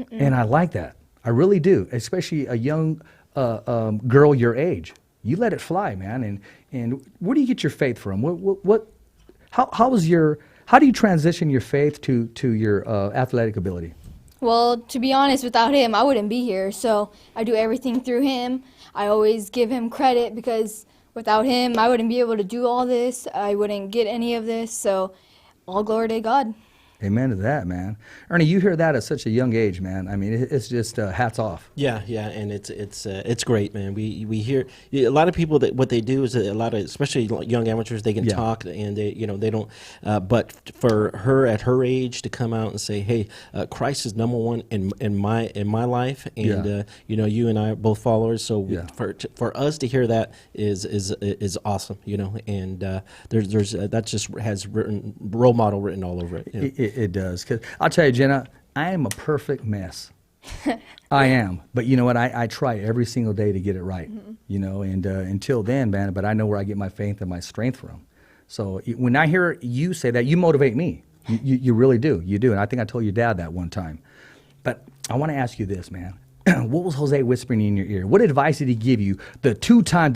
and I like that. I really do, especially a young girl your age. You let it fly, man. And where do you get your faith from? How do you transition your faith to your athletic ability? Well, to be honest, without him, I wouldn't be here. So I do everything through him. I always give him credit because without him, I wouldn't be able to do all this. I wouldn't get any of this. So all glory to God. Amen to that, man. Ernie, you hear that at such a young age, man. I mean, it's just hats off. Yeah, and it's great, man. We hear a lot of people that what they do is a lot of, especially young amateurs, they can talk and they don't. But for her at her age to come out and say, "Hey, Christ is number one in my life," and you and I are both followers. So for us to hear that is awesome, And there's that just has role model written all over it. It does. 'Cause I'll tell you, Jenna, I am a perfect mess. I am. But you know what? I try every single day to get it right, and until then, man, but I know where I get my faith and my strength from. So when I hear you say that, you motivate me. You really do. You do. And I think I told your dad that one time. But I want to ask you this, man. What was Jose whispering in your ear? What advice did he give you? The 2-time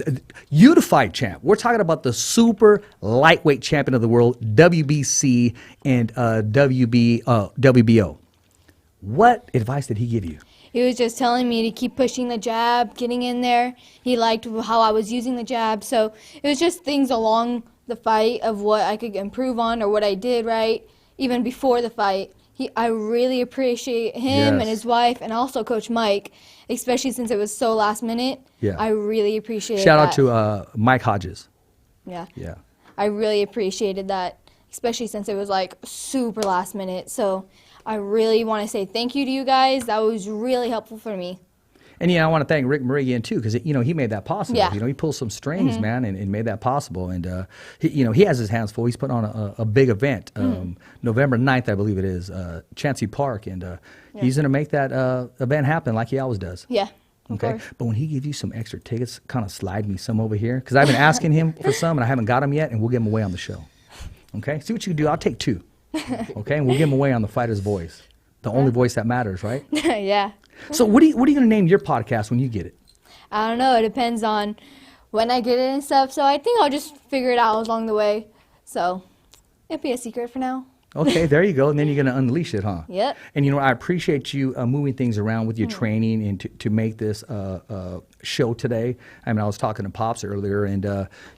unified champ. We're talking about the super lightweight champion of the world, WBC and WBO. What advice did he give you? He was just telling me to keep pushing the jab, getting in there. He liked how I was using the jab. So it was just things along the fight of what I could improve on or what I did right, even before the fight. I really appreciate him and his wife and also Coach Mike, especially since it was so last minute. Yeah. I really appreciated that. Shout out to Mike Hodges. Yeah. Yeah. I really appreciated that, especially since it was like super last minute. So I really want to say thank you to you guys. That was really helpful for me. And I want to thank Rick Murray again too, because he made that possible. Yeah. He pulled some strings, man, and made that possible. And he has his hands full. He's put on a big event, November 9th, I believe it is, Chansey Park, and he's going to make that event happen like he always does. Yeah. Okay. But when he gives you some extra tickets, kind of slide me some over here, because I've been asking him for some, and I haven't got them yet, and we'll give them away on the show. Okay. See what you can do. I'll take 2. Okay, and we'll give them away on the Fighter's Voice. The only voice that matters, right? Yeah. So what are you going to name your podcast when you get it? I don't know. It depends on when I get it and stuff. So I think I'll just figure it out along the way. So it'll be a secret for now. Okay, there you go. And then you're going to unleash it, huh? Yep. And, you know, I appreciate you moving things around with your training and to make this show today. I mean, I was talking to Pops earlier, and,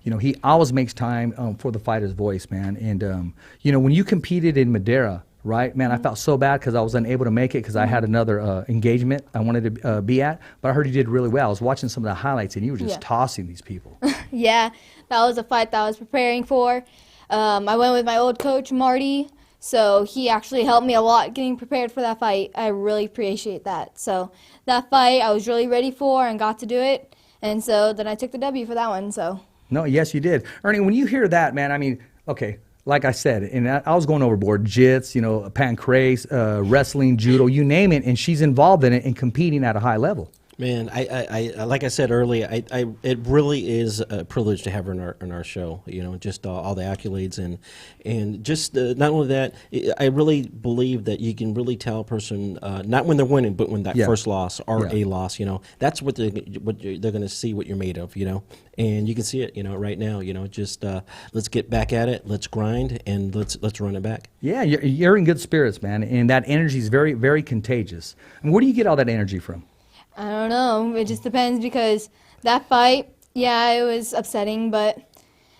you know, he always makes time for the fighter's voice, man. And, you know, when you competed in Madeira, right, man, I felt so bad because I was unable to make it because I had another engagement I wanted to be at. But I heard you did really well. I was watching some of the highlights, and you were just tossing these people. Yeah, that was a fight that I was preparing for. I went with my old coach, Marty. So he actually helped me a lot getting prepared for that fight. I really appreciate that. So that fight I was really ready for and got to do it. And so then I took the W for that one. So. No, yes, you did. Ernie, when you hear that, man, I mean, okay, like I said, and I was going overboard, jits, you know, pancrase, wrestling, judo, you name it, and she's involved in it and competing at a high level. Man, I like I said earlier, it really is a privilege to have her in our show. You know, just all the accolades and just not only that, I really believe that you can really tell a person not when they're winning, but when that first loss or a loss. You know, that's what they're going to see what you're made of. You know, and you can see it. You know, right now. You know, just let's get back at it. Let's grind and let's run it back. Yeah, you're in good spirits, man, and that energy is very, very contagious. And where do you get all that energy from? I don't know. It just depends because that fight, yeah, it was upsetting, but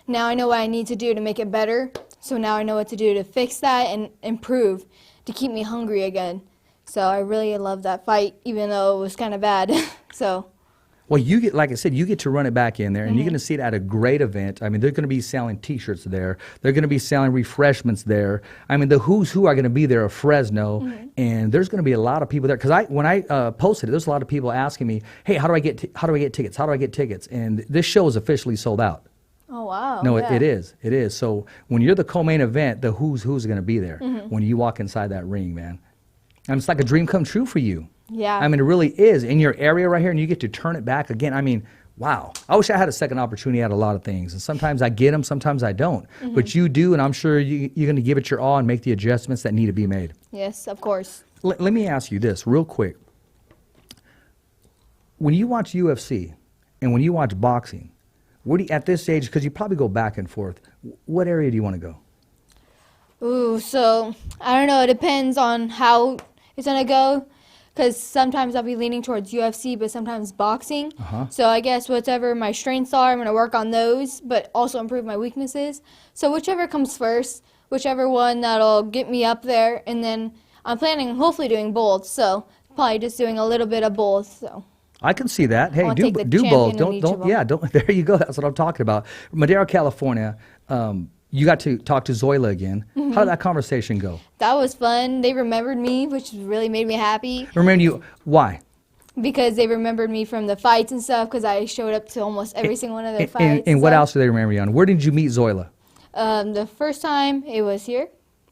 now I know what I need to do to make it better. So now I know what to do to fix that and improve to keep me hungry again. So I really love that fight, even though it was kind of bad. So. Well, you get, like I said, you get to run it back in there, and you're going to see it at a great event. I mean, they're going to be selling T-shirts there. They're going to be selling refreshments there. I mean, the who's who are going to be there of Fresno, and there's going to be a lot of people there. Because when I posted it, there's a lot of people asking me, "Hey, how do I get tickets? How do I get tickets?" And this show is officially sold out. Oh wow! No, yeah. it is. It is. So when you're the co-main event, the who's going to be there when you walk inside that ring, man. And it's like a dream come true for you. Yeah. I mean, it really is in your area right here, and you get to turn it back again. I mean, wow. I wish I had a second opportunity at a lot of things, and sometimes I get them, sometimes I don't. But you do, and I'm sure you're going to give it your all and make the adjustments that need to be made. Yes, of course. Let me ask you this real quick. When you watch UFC and when you watch boxing, where do you, at this age, because you probably go back and forth, what area do you want to go? Ooh, so I don't know. It depends on how it's going to go. Because sometimes I'll be leaning towards UFC, but sometimes boxing. So I guess whatever my strengths are, I'm going to work on those, but also improve my weaknesses. So whichever comes first, whichever one that'll get me up there, and then I'm planning hopefully doing both. So probably just doing a little bit of both. So I can see that. Hey, do both. Don't. There you go. That's what I'm talking about. Madera, California. You got to talk to Zoila again. How did that conversation go? That was fun. They remembered me, which really made me happy. Remember you? Why? Because they remembered me from the fights and stuff, because I showed up to almost every single one of their fights. And what else do they remember you on? Where did you meet Zoila? The first time it was here.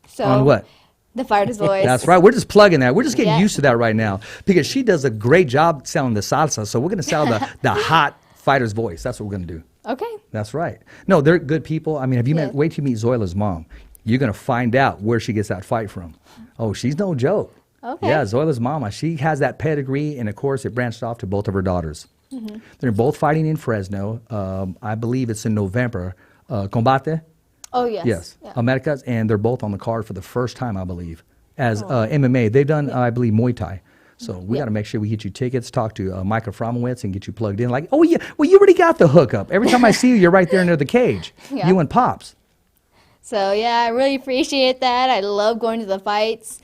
So on what? The Fighter's Voice. That's right. We're just plugging that. We're just getting used to that right now because she does a great job selling the salsa. So we're going to sell the hot Fighter's Voice. That's what we're going to do. Okay. That's right. No, they're good people. I mean, have you wait till you meet Zoila's mom. You're going to find out where she gets that fight from. Oh, she's no joke. Okay. Yeah, Zoila's mama. She has that pedigree, and of course, it branched off to both of her daughters. They're both fighting in Fresno. I believe it's in November. Combate? Oh, yes. Yes. Americas, and they're both on the card for the first time, I believe, as MMA. They've done, I believe, Muay Thai. So we got to make sure we get you tickets, talk to Micah Fromowitz, and get you plugged in. Like, oh, yeah, well, you already got the hookup. Every time I see you, you're right there near the cage. You and Pops. So, yeah, I really appreciate that. I love going to the fights.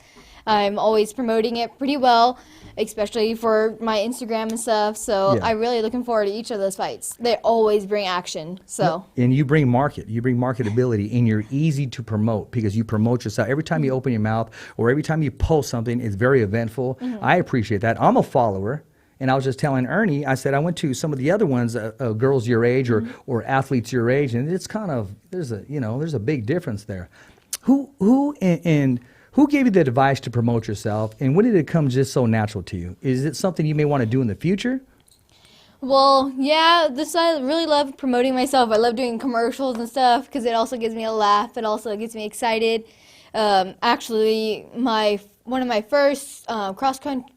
I'm always promoting it pretty well, especially for my Instagram and stuff. So I'm really looking forward to each of those fights. They always bring action. So and you bring marketability, and you're easy to promote because you promote yourself. Every time you open your mouth or every time you post something, it's very eventful. I appreciate that. I'm a follower. And I was just telling Ernie, I said, I went to some of the other ones, girls your age or athletes your age, and it's kind of, there's a big difference there. Who gave you the advice to promote yourself, and when did it come just so natural to you? Is it something you may want to do in the future? Well, yeah, I really love promoting myself. I love doing commercials and stuff because it also gives me a laugh. It also gets me excited. Actually, my one of my first cross training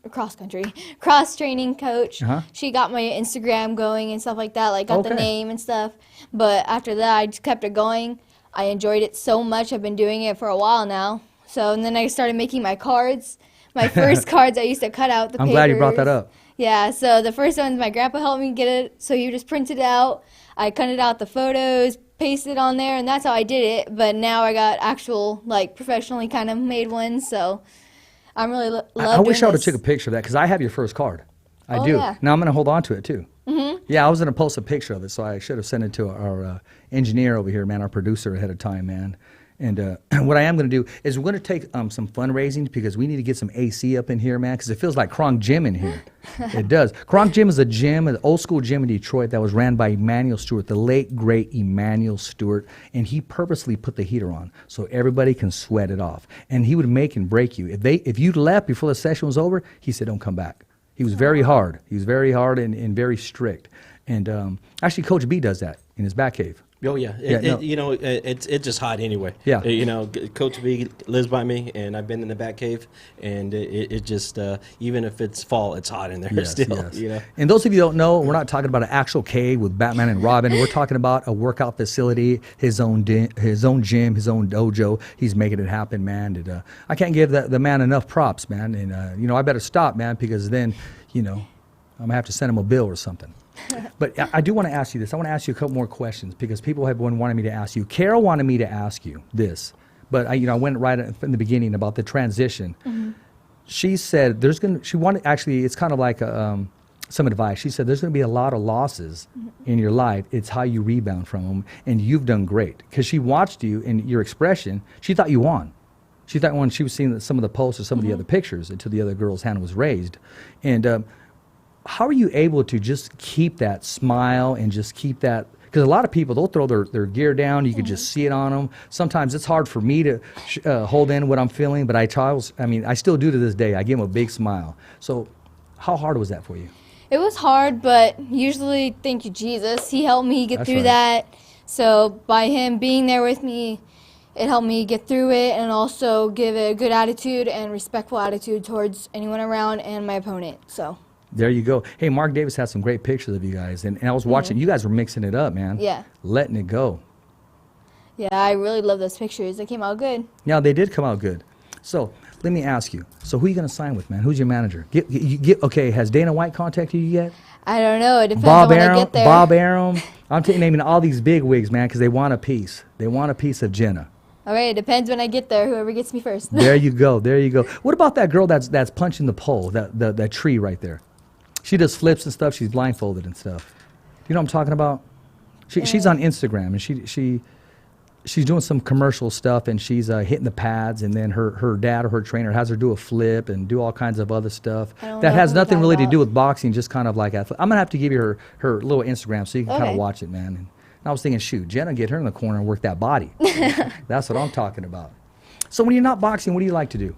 coach. She got my Instagram going and stuff like that, like got the name and stuff. But after that, I just kept it going. I enjoyed it so much. I've been doing it for a while now. So, and then I started making my cards. My first cards, I used to cut out the papers. I'm glad you brought that up. Yeah, so the first ones, my grandpa helped me get it. So he just printed it out. I cut out the photos, pasted it on there, and that's how I did it. But now I got actual, like, professionally kind of made ones. So I'm really love I wish I would have this. took a picture of that because I have your first card. I Oh, do. yeah. Now I'm going to hold on to it too. Yeah, I was going to post a picture of it, so I should have sent it to our engineer over here, man, our producer ahead of time, man. And what I am going to do is we're going to take some fundraising because we need to get some AC up in here, man, because it feels like Kronk Gym in here. It does. Kronk Gym is a gym, an old school gym in Detroit that was ran by Emmanuel Stewart, the late, great Emmanuel Stewart, and he purposely put the heater on so everybody can sweat it off. And he would make and break you. If you left before the session was over, he said, don't come back. He was very hard. He was very hard and very strict. And actually, Coach B does that in his back cave. Oh yeah, it's just hot anyway. Yeah, Coach B lives by me, and I've been in the back cave, and it just even if it's fall, it's hot in there still. Yes. And those of you who don't know, we're not talking about an actual cave with Batman and Robin. We're talking about a workout facility, his own gym, his own dojo. He's making it happen, man. And, I can't give the man enough props, man. And I better stop, man, because then I'm gonna have to send him a bill or something. But I do want to ask you this. I want to ask you a couple more questions because people have been wanting me to ask you. Carol wanted me to ask you this, but I went right from the beginning about the transition. She said she wanted, actually, it's kind of like some advice. She said there's going to be a lot of losses in your life. It's how you rebound from them, and you've done great because she watched you and your expression. She thought you won. She thought when she was seeing some of the posts or some of the other pictures until the other girl's hand was raised, and. How are you able to just keep that smile and just keep that? Because a lot of people, they'll throw their gear down. You can just see it on them. Sometimes it's hard for me to hold in what I'm feeling, but I still do to this day. I give them a big smile. So how hard was that for you? It was hard, but usually, thank you, Jesus. He helped me get through that. So by him being there with me, it helped me get through it and also give a good attitude and respectful attitude towards anyone around and my opponent. So. There you go. Hey, Mark Davis had some great pictures of you guys, and I was watching. You guys were mixing it up, man. Yeah. Letting it go. Yeah, I really love those pictures. They came out good. Yeah, they did come out good. So let me ask you. So who are you going to sign with, man? Who's your manager? Okay, has Dana White contacted you yet? I don't know. It depends on when I get there. Bob Arum. I'm naming all these big wigs, man, because they want a piece. They want a piece of Jenna. Okay, it depends when I get there. Whoever gets me first. There you go. There you go. What about that girl that's punching the pole, that tree right there? She does flips and stuff. She's blindfolded and stuff. You know what I'm talking about? She's on Instagram, and she's doing some commercial stuff, and she's hitting the pads, and then her dad or her trainer has her do a flip and do all kinds of other stuff that has nothing really to do with boxing, just kind of like I'm going to have to give you her little Instagram so you can kind of watch it, man. And I was thinking, shoot, Jenna, get her in the corner and work that body. That's what I'm talking about. So when you're not boxing, what do you like to do?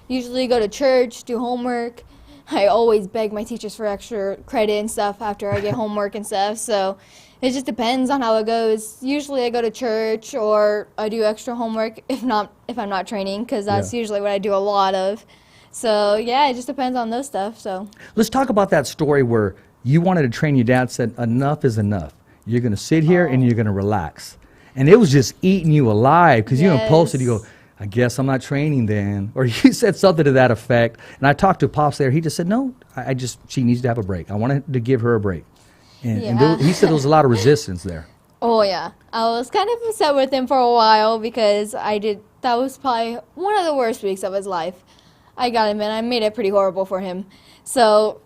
Usually go to church, do homework. I always beg my teachers for extra credit and stuff after I get homework and stuff. So it just depends on how it goes. Usually I go to church or I do extra homework if I'm not training, because that's usually what I do a lot of. So yeah, it just depends on those stuff. So let's talk about that story where you wanted to train. Your dad said enough is enough. You're going to sit here and you're going to relax. And it was just eating you alive because you even posted, you go, I guess I'm not training then. Or you said something to that effect. And I talked to Pops there. He just said, no, she needs to have a break. I wanted to give her a break. And he said there was a lot of resistance there. Oh, yeah. I was kind of upset with him for a while because that was probably one of the worst weeks of his life. I got him, and I made it pretty horrible for him. So,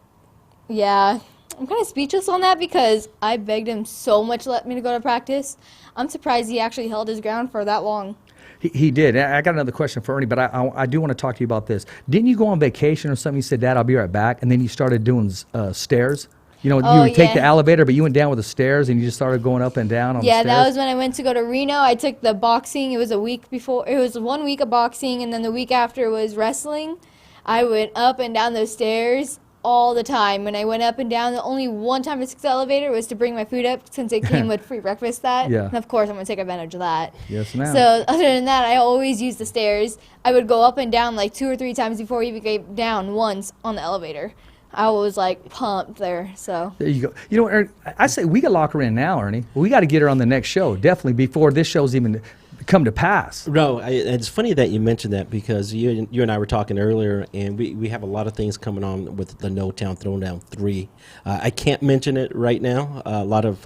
yeah, I'm kind of speechless on that because I begged him so much to let me go to practice. I'm surprised he actually held his ground for that long. He did. I got another question for Ernie, but I do want to talk to you about this. Didn't you go on vacation or something? You said, Dad, I'll be right back. And then you started doing stairs. You would take the elevator, but you went down with the stairs and you just started going up and down on the stairs. Yeah, that was when I went to go to Reno. I took the boxing. It was a week before. It was 1 week of boxing, and then the week after was wrestling. I went up and down those stairs. all the time. When I went up and down, the only one time I took the elevator was to bring my food up since it came with free breakfast. Yeah. And of course, I'm going to take advantage of that. Yes, ma'am. So other than that, I always use the stairs. I would go up and down like 2 or 3 times before I even get down once on the elevator. I was like pumped there. So there you go. You know, Ernie, I say we got to lock her in now, Ernie. We got to get her on the next show, definitely before this show's even come to pass. No, it's funny that you mentioned that because you and I were talking earlier, and we have a lot of things coming on with the No Town Throwdown 3. I can't mention it right now. A lot of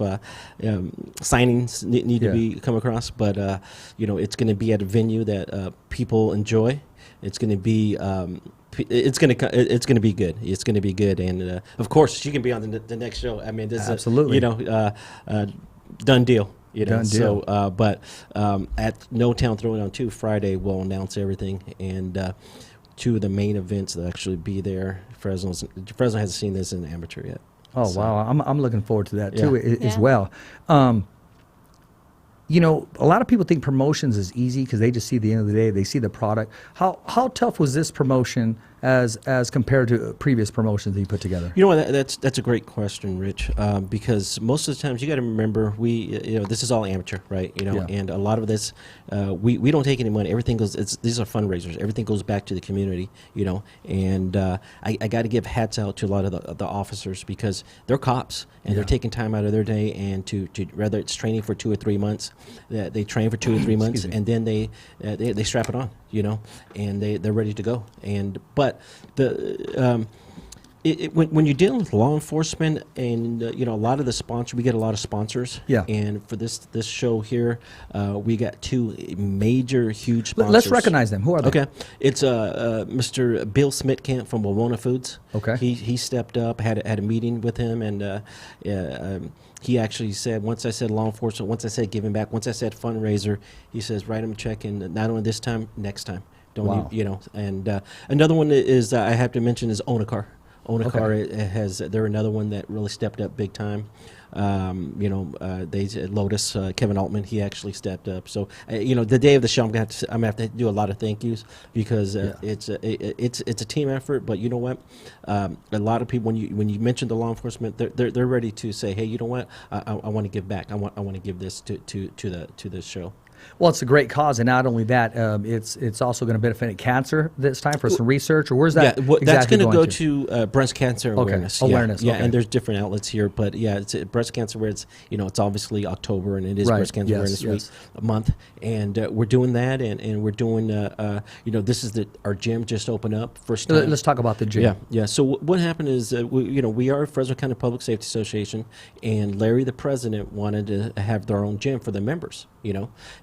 signings need to be come across, but it's going to be at a venue that people enjoy. It's going to be it's going to be good. It's going to be good, and of course, she can be on the next show. I mean, this absolutely, is done deal. Done deal. So, but at No Town Throwdown 2 Friday, we'll announce everything, and 2 of the main events will actually be there. Fresno hasn't seen this in amateur yet. Oh, so. Wow. I'm looking forward to that, too, as well. You know, a lot of people think promotions is easy because they just see the end of the day, they see the product. How tough was this promotion as compared to previous promotions that you put together? You know what, that's a great question, Rich, because most of the times you got to remember this is all amateur, right? And a lot of this we don't take any money. Everything goes. These are fundraisers. Everything goes back to the community, And I got to give hats out to a lot of the officers because they're cops and they're taking time out of their day and to whether it's training for 2 or 3 months, they train for 2 or 3 months and then they strap it on, and they're ready to go. But when you're dealing with law enforcement and a lot of the sponsors, we get a lot of sponsors. Yeah. And for this show here, we got 2 major, huge sponsors. Let's recognize them. Who are they? Okay, it's Mr. Bill Smitkamp from Wawona Foods. Okay. He stepped up, had a meeting with him, and he actually said, once I said law enforcement, once I said giving back, once I said fundraiser, he says write him a check, and not only this time, next time. Don't and another one is I have to mention is Own a Car. Own a Car they're another one that really stepped up big time. They Lotus, Kevin Altman, he actually stepped up. So the day of the show, I'm gonna have to do a lot of thank yous because it's a team effort. But you know what, a lot of people when you mention the law enforcement, they're ready to say, hey, you know what, I want to give back. I want to give this to the show. Well, it's a great cause, and not only that, it's also going to benefit cancer this time for some research, or where's that? Yeah, that's exactly going to go to breast cancer awareness. Awareness. Yeah, and there's different outlets here, but it's breast cancer where it's it's obviously October and it is breast cancer awareness week month, and we're doing that, and we're doing this is our gym just opened up first time. Let's talk about the gym. Yeah. So what happened is we are Fresno County Public Safety Association, and Larry, the president, wanted to have their own gym for the members.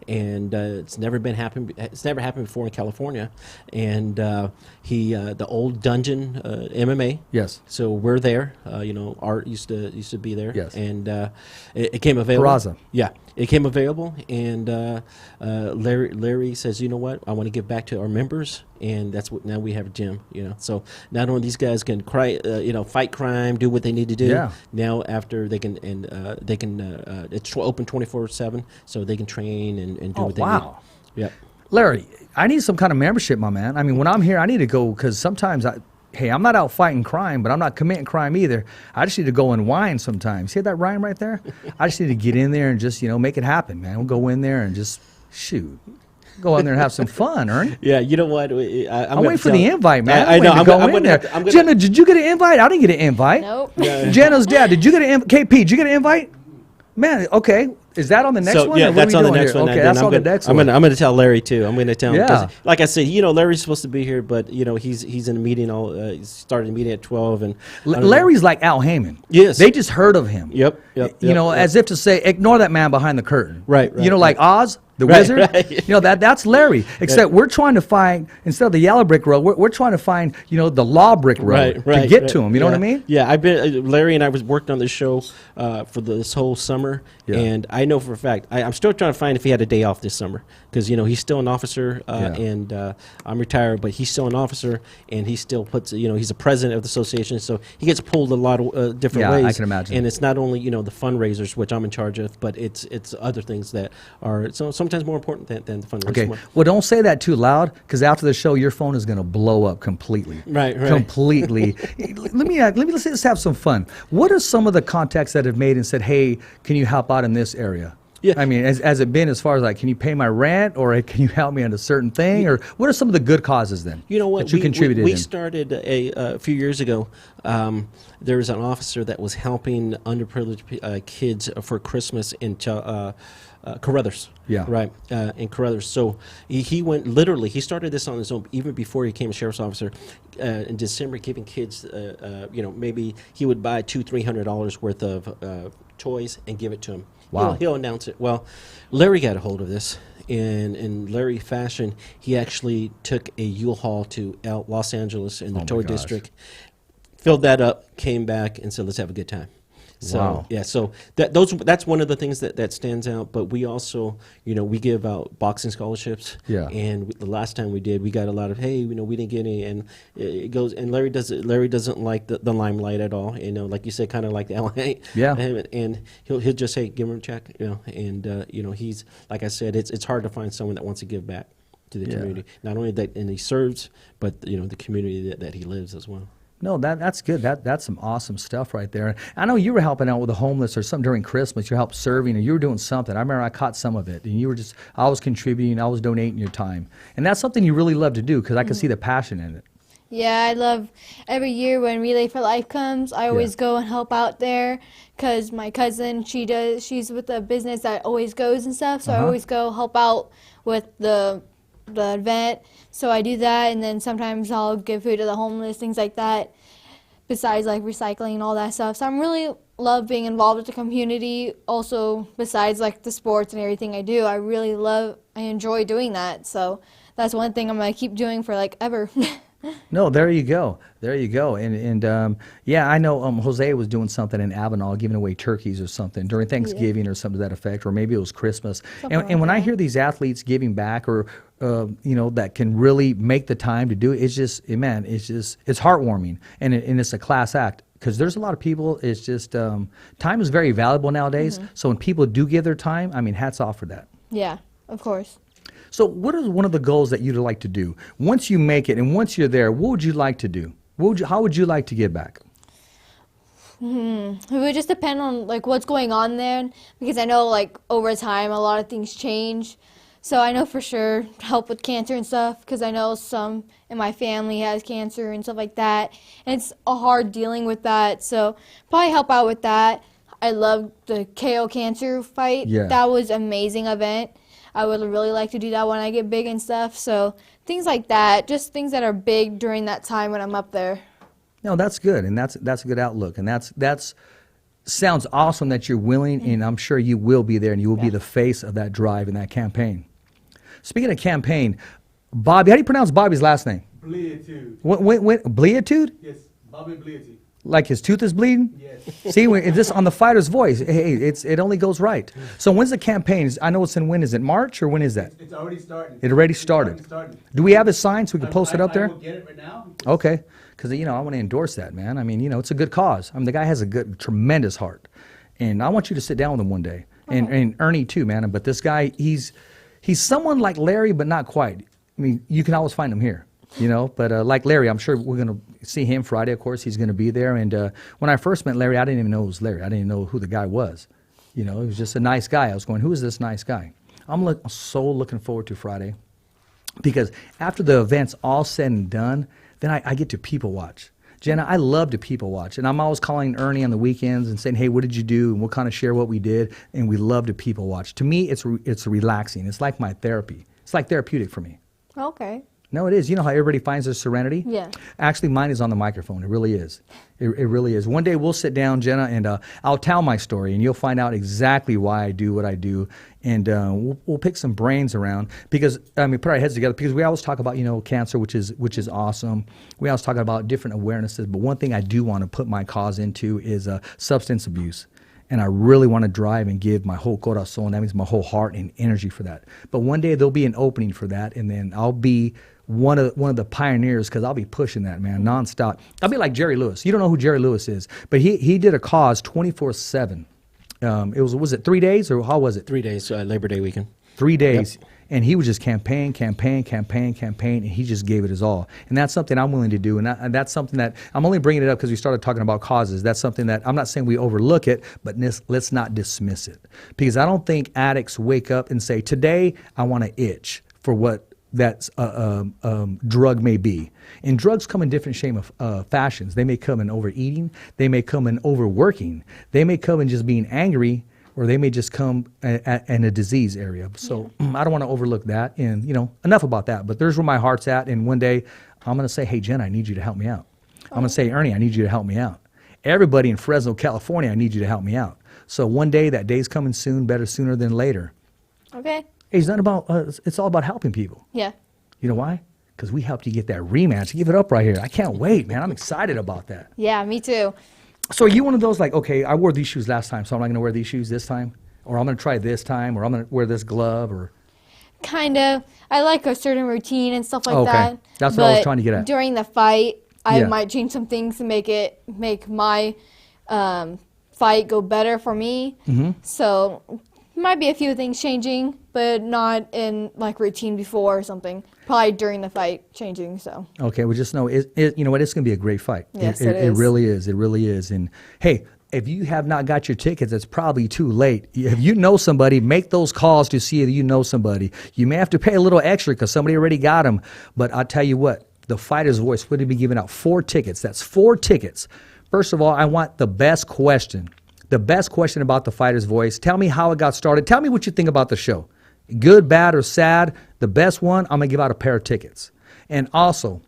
And it's never happened before in California. And the old Dungeon MMA. Yes. So we're there. Art used to be there. Yes. And it came available. Peraza. Yeah, it came available, and Larry says, you know what, I want to give back to our members, and that's what now we have a gym. So not only these guys can fight crime, do what they need to do. Yeah. Now after they can it's open 24/7, so they can train and do what they need. Yeah. Larry, I need some kind of membership, my man. I mean, when I'm here, I need to go because sometimes I'm not out fighting crime, but I'm not committing crime either. I just need to go and whine sometimes. See that rhyme right there? I just need to get in there and just, make it happen, man. We'll go in there and just shoot. Go in there and have some fun, Ernie. Yeah, you know what? I'm waiting for the invite, man. I know. I'm going there. Jenna, did you get an invite? I didn't get an invite. Nope. Jenna's dad, did you get an invite? KP, did you get an invite? Man, okay. Is that on the next one? Yeah, that's on the next one. Okay, that's on the next one. I'm going to tell Larry too. I'm going to tell him. Yeah. Like I said, Larry's supposed to be here, but he's in a meeting. He started a meeting at 12, and Larry's like Al Heyman. Yes, they just heard of him. Yep. As if to say, ignore that man behind the curtain. Right. Like Oz. The wizard, that's Larry. Except we're trying to find, instead of the yellow brick road, we're trying to find, the law brick road to get to him. You know what I mean? Yeah, I've been Larry and I worked on this show for this whole summer, and I know for a fact I'm still trying to find if he had a day off this summer because he's still an officer, and I'm retired, but he's still an officer, and he still puts he's a president of the association, so he gets pulled a lot of different ways. I can imagine. And it's not only the fundraisers, which I'm in charge of, but it's other things that are sometimes sometimes more important than the fundraiser. Okay. Well, don't say that too loud, because after the show, your phone is going to blow up completely. Right. Completely. Let's have some fun. What are some of the contacts that have made and said, hey, can you help out in this area? Yeah. I mean, has it been as far as like, can you pay my rent, or can you help me on a certain thing, or what are some of the good causes then? You know what? That you contributed we in? started a few years ago. There was an officer that was helping underprivileged kids for Christmas in Carruthers. Yeah. Right. In Carruthers. So he went literally. He started this on his own even before he became a sheriff's officer. In December, giving kids, maybe he would buy $200-300 worth of toys and give it to them. Wow. He'll announce it. Well, Larry got a hold of this, and in Larry fashion, he actually took a U-Haul to Los Angeles in the toy district, filled that up, came back, and said, let's have a good time. So, wow. Yeah, so that's one of the things that stands out. But we also, we give out boxing scholarships. Yeah. And the last time we did, we got a lot of, hey, we didn't get any, and it goes. And Larry doesn't like the limelight at all. Like you said, kind of like the LA. Yeah. And he'll just say, give him a check. And he's, like I said, it's hard to find someone that wants to give back to the community. Not only that, and he serves, but the community that he lives as well. No, that's good. That's some awesome stuff right there. I know you were helping out with the homeless or something during Christmas. You helped serving, or you were doing something. I remember I caught some of it, and you were I was contributing, I was donating your time. And that's something you really love to do, because I can see the passion in it. Yeah, I love every year when Relay for Life comes, I always go and help out there, because my cousin, she's with a business that always goes and stuff, so I always go help out with the event. So I do that, and then sometimes I'll give food to the homeless, things like that, besides like recycling and all that stuff. So I'm really love being involved with the community. Also, besides like the sports and everything I do, I enjoy doing that. So that's one thing I'm going to keep doing for like ever. No, there you go. And I know Jose was doing something in Avenal, giving away turkeys or something during Thanksgiving or something to that effect, or maybe it was Christmas. And when I hear these athletes giving back, or that can really make the time to do it, it's heartwarming, and it's a class act. Because there's a lot of people, it's just, time is very valuable nowadays. So when people do give their time, I mean, hats off for that. Yeah, of course. So what is one of the goals that you'd like to do? Once you make it and once you're there, what would you like to do? How would you like to give back? It would just depend on like what's going on there, because I know like over time a lot of things change. So I know for sure help with cancer and stuff, because I know some in my family has cancer and stuff like that. And it's hard dealing with that. So probably help out with that. I love the KO cancer fight. Yeah. That was an amazing event. I would really like to do that when I get big and stuff. So things like that, just things that are big during that time when I'm up there. No, that's good, and that's a good outlook, and that's sounds awesome that you're willing, and I'm sure you will be there, and you will be the face of that drive and that campaign. Speaking of campaign, Bobby, how do you pronounce Bobby's last name? Bleatude. Bleatude? Yes, Bobby Bleatude. Like his tooth is bleeding? Yes. See, it's this on the fighter's voice. Hey, it only goes right. So when's the campaign? I know it's in when is it March or when is that? It's already started. It already started. Do we have a sign so we can post it up there? I will get it right now. Okay, because I want to endorse that, man. I mean, it's a good cause. I mean, the guy has a tremendous heart, and I want you to sit down with him one day, and Ernie too, man. But this guy, he's someone like Larry, but not quite. I mean, you can always find him here. But like Larry, I'm sure we're going to see him Friday. Of course, he's going to be there. And when I first met Larry, I didn't even know it was Larry. I didn't even know who the guy was. He was just a nice guy. I was going, who is this nice guy? I'm so looking forward to Friday, because after the event's all said and done, then I get to people watch. Jenna, I love to people watch. And I'm always calling Ernie on the weekends and saying, hey, what did you do? And we'll kind of share what we did. And we love to people watch. To me, it's relaxing. It's like my therapy. It's like therapeutic for me. Okay. No, it is. You know how everybody finds their serenity? Yeah. Actually, mine is on the microphone. It really is. It really is. One day we'll sit down, Jenna, and I'll tell my story, and you'll find out exactly why I do what I do, and we'll pick some brains around, because put our heads together, because we always talk about cancer, which is awesome. We always talk about different awarenesses, but one thing I do want to put my cause into is substance abuse. And I really want to drive and give my whole corazón, that means my whole heart and energy for that. But one day there'll be an opening for that, and then I'll be one of the pioneers, because I'll be pushing that, man, nonstop. I'll be like Jerry Lewis. You don't know who Jerry Lewis is, but he did a cause 24/7. Was it 3 days, or how was it? 3 days, Labor Day weekend. 3 days. Yep. And he was just campaign, and he just gave it his all. And that's something I'm willing to do. And that's something that I'm only bringing it up because we started talking about causes. That's something that I'm not saying we overlook it, but let's not dismiss it. Because I don't think addicts wake up and say, today I want to itch for what that drug may be. And drugs come in different shape of fashions. They may come in overeating. They may come in overworking. They may come in just being angry, or they may just come in a disease area. So I don't want to overlook that. And, enough about that. But there's where my heart's at. And one day I'm going to say, hey, Jenna, I need you to help me out. I'm going to say, Ernie, I need you to help me out. Everybody in Fresno, California, I need you to help me out. So one day, that day's coming soon, better sooner than later. Okay. Hey, it's not about, it's all about helping people. Yeah. You know why? Because we helped you get that rematch. Give it up right here. I can't wait, man. I'm excited about that. Yeah, me too. So are you one of those like, okay, I wore these shoes last time, so I'm not going to wear these shoes this time? Or I'm going to try this time, or I'm going to wear this glove, or... Kind of. I like a certain routine and stuff like that. That's what I was trying to get at. During the fight, I might change some things to make my fight go better for me. Mm-hmm. So might be a few things changing, but not in like routine before or something. Probably during the fight changing. So okay, well, just know you know what, it's going to be a great fight. Yes, it really is. It really is. And hey, if you have not got your tickets, it's probably too late. If you know somebody, make those calls to see if you know somebody. You may have to pay a little extra because somebody already got them. But I'll tell you what, the Fighter's Voice would be giving out 4 tickets. That's 4 tickets. First of all, I want the best question. The best question about the Fighter's Voice. Tell me how it got started. Tell me what you think about the show. Good, bad, or sad. The best one, I'm going to give out a pair of tickets. And also,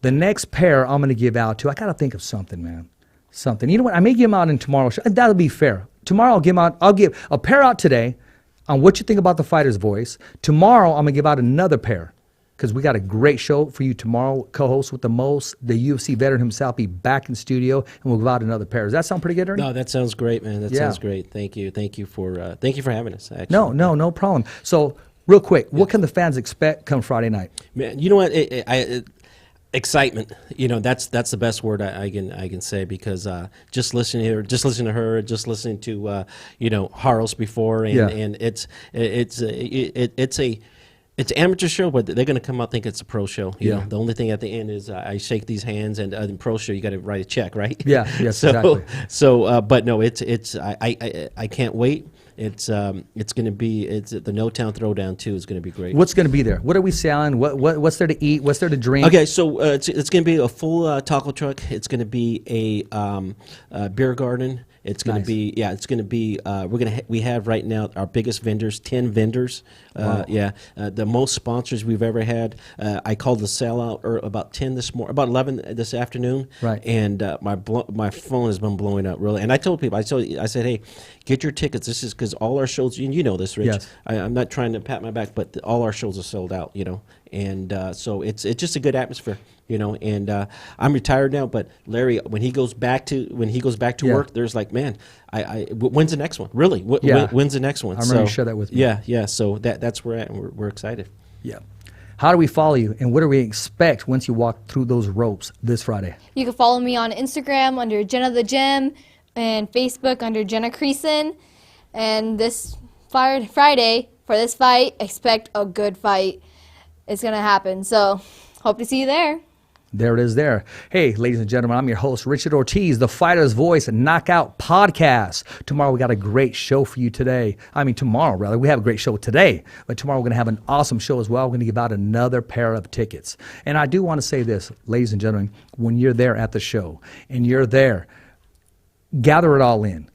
the next pair I'm going to give out to, I got to think of something, man. Something. You know what? I may give them out in tomorrow's show. That'll be fair. Tomorrow I'll give a pair out today on what you think about the Fighter's Voice. Tomorrow I'm going to give out another pair because we got a great show for you tomorrow. Co-host with the most, the UFC veteran himself, be back in studio, and we'll give out another pair. Does that sound pretty good, Ernie? No, that sounds great, man. That sounds great. Thank you for having us. Actually. No problem. So real quick, what can the fans expect come Friday night? Man, you know what? Excitement, that's the best word I can say, because just listening to her, just listening to Haro's before, and it's an amateur show, but they're going to come out think it's a pro show. You know, the only thing at the end is I shake these hands, and in pro show you got to write a check, right? Yeah, yes, exactly. So, but no, I can't wait. It's going to be the No Town Throwdown too is going to be great. What's going to be there? What are we selling? What's there to eat? What's there to drink? Okay, so it's going to be a full taco truck. It's going to be a beer garden. It's going to be it's going to be we have right now our biggest vendors, 10 vendors. Wow. The most sponsors we've ever had. I called the sellout about 10 this morning, about 11 this afternoon. Right. And my phone has been blowing up really. And I told people, I said, hey, get your tickets. This is because all our shows, you know this, Rich. Yes. I'm not trying to pat my back, but all our shows are sold out. And so it's just a good atmosphere. And I'm retired now, but Larry, when he goes back to work, there's like, man, when's the next one? Really? When's the next one? I remember you shared that with me. Yeah. So that's where we're at, and we're excited. Yeah. How do we follow you, and what do we expect once you walk through those ropes this Friday? You can follow me on Instagram under Jenna the Gym, and Facebook under Jenna Creason. And this Friday for this fight, expect a good fight. It's gonna happen. So hope to see you there. There it is there. Hey, ladies and gentlemen, I'm your host, Richard Ortiz, the Fighter's Voice Knockout Podcast. Tomorrow we got a great show for you today. Tomorrow, rather. We have a great show today, but tomorrow we're going to have an awesome show as well. We're going to give out another pair of tickets. And I do want to say this, ladies and gentlemen, when you're there at the show and you're there, gather it all in.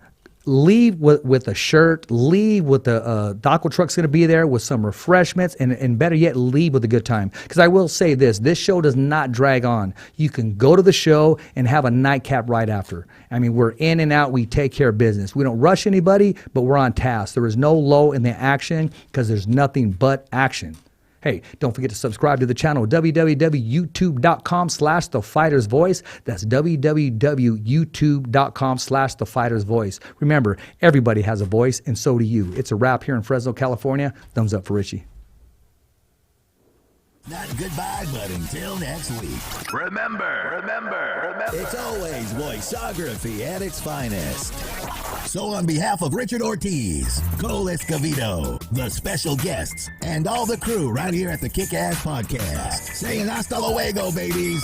Leave with a shirt, leave with the taco truck's going to be there with some refreshments, and better yet, leave with a good time. Because I will say this show does not drag on. You can go to the show and have a nightcap right after. We're in and out. We take care of business. We don't rush anybody, but we're on task. There is no lull in the action because there's nothing but action. Hey, don't forget to subscribe to the channel, www.youtube.com/thefightersvoice. That's www.youtube.com/thefightersvoice. Remember, everybody has a voice, and so do you. It's a wrap here in Fresno, California. Thumbs up for Richie. Not goodbye, but until next week. Remember. It's always voiceography at its finest. So on behalf of Richard Ortiz, Cole Escovedo, the special guests, and all the crew right here at the Kick-Ass Podcast, saying hasta luego, babies.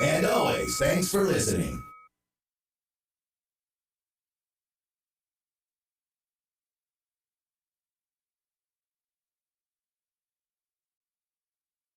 And always, thanks for listening.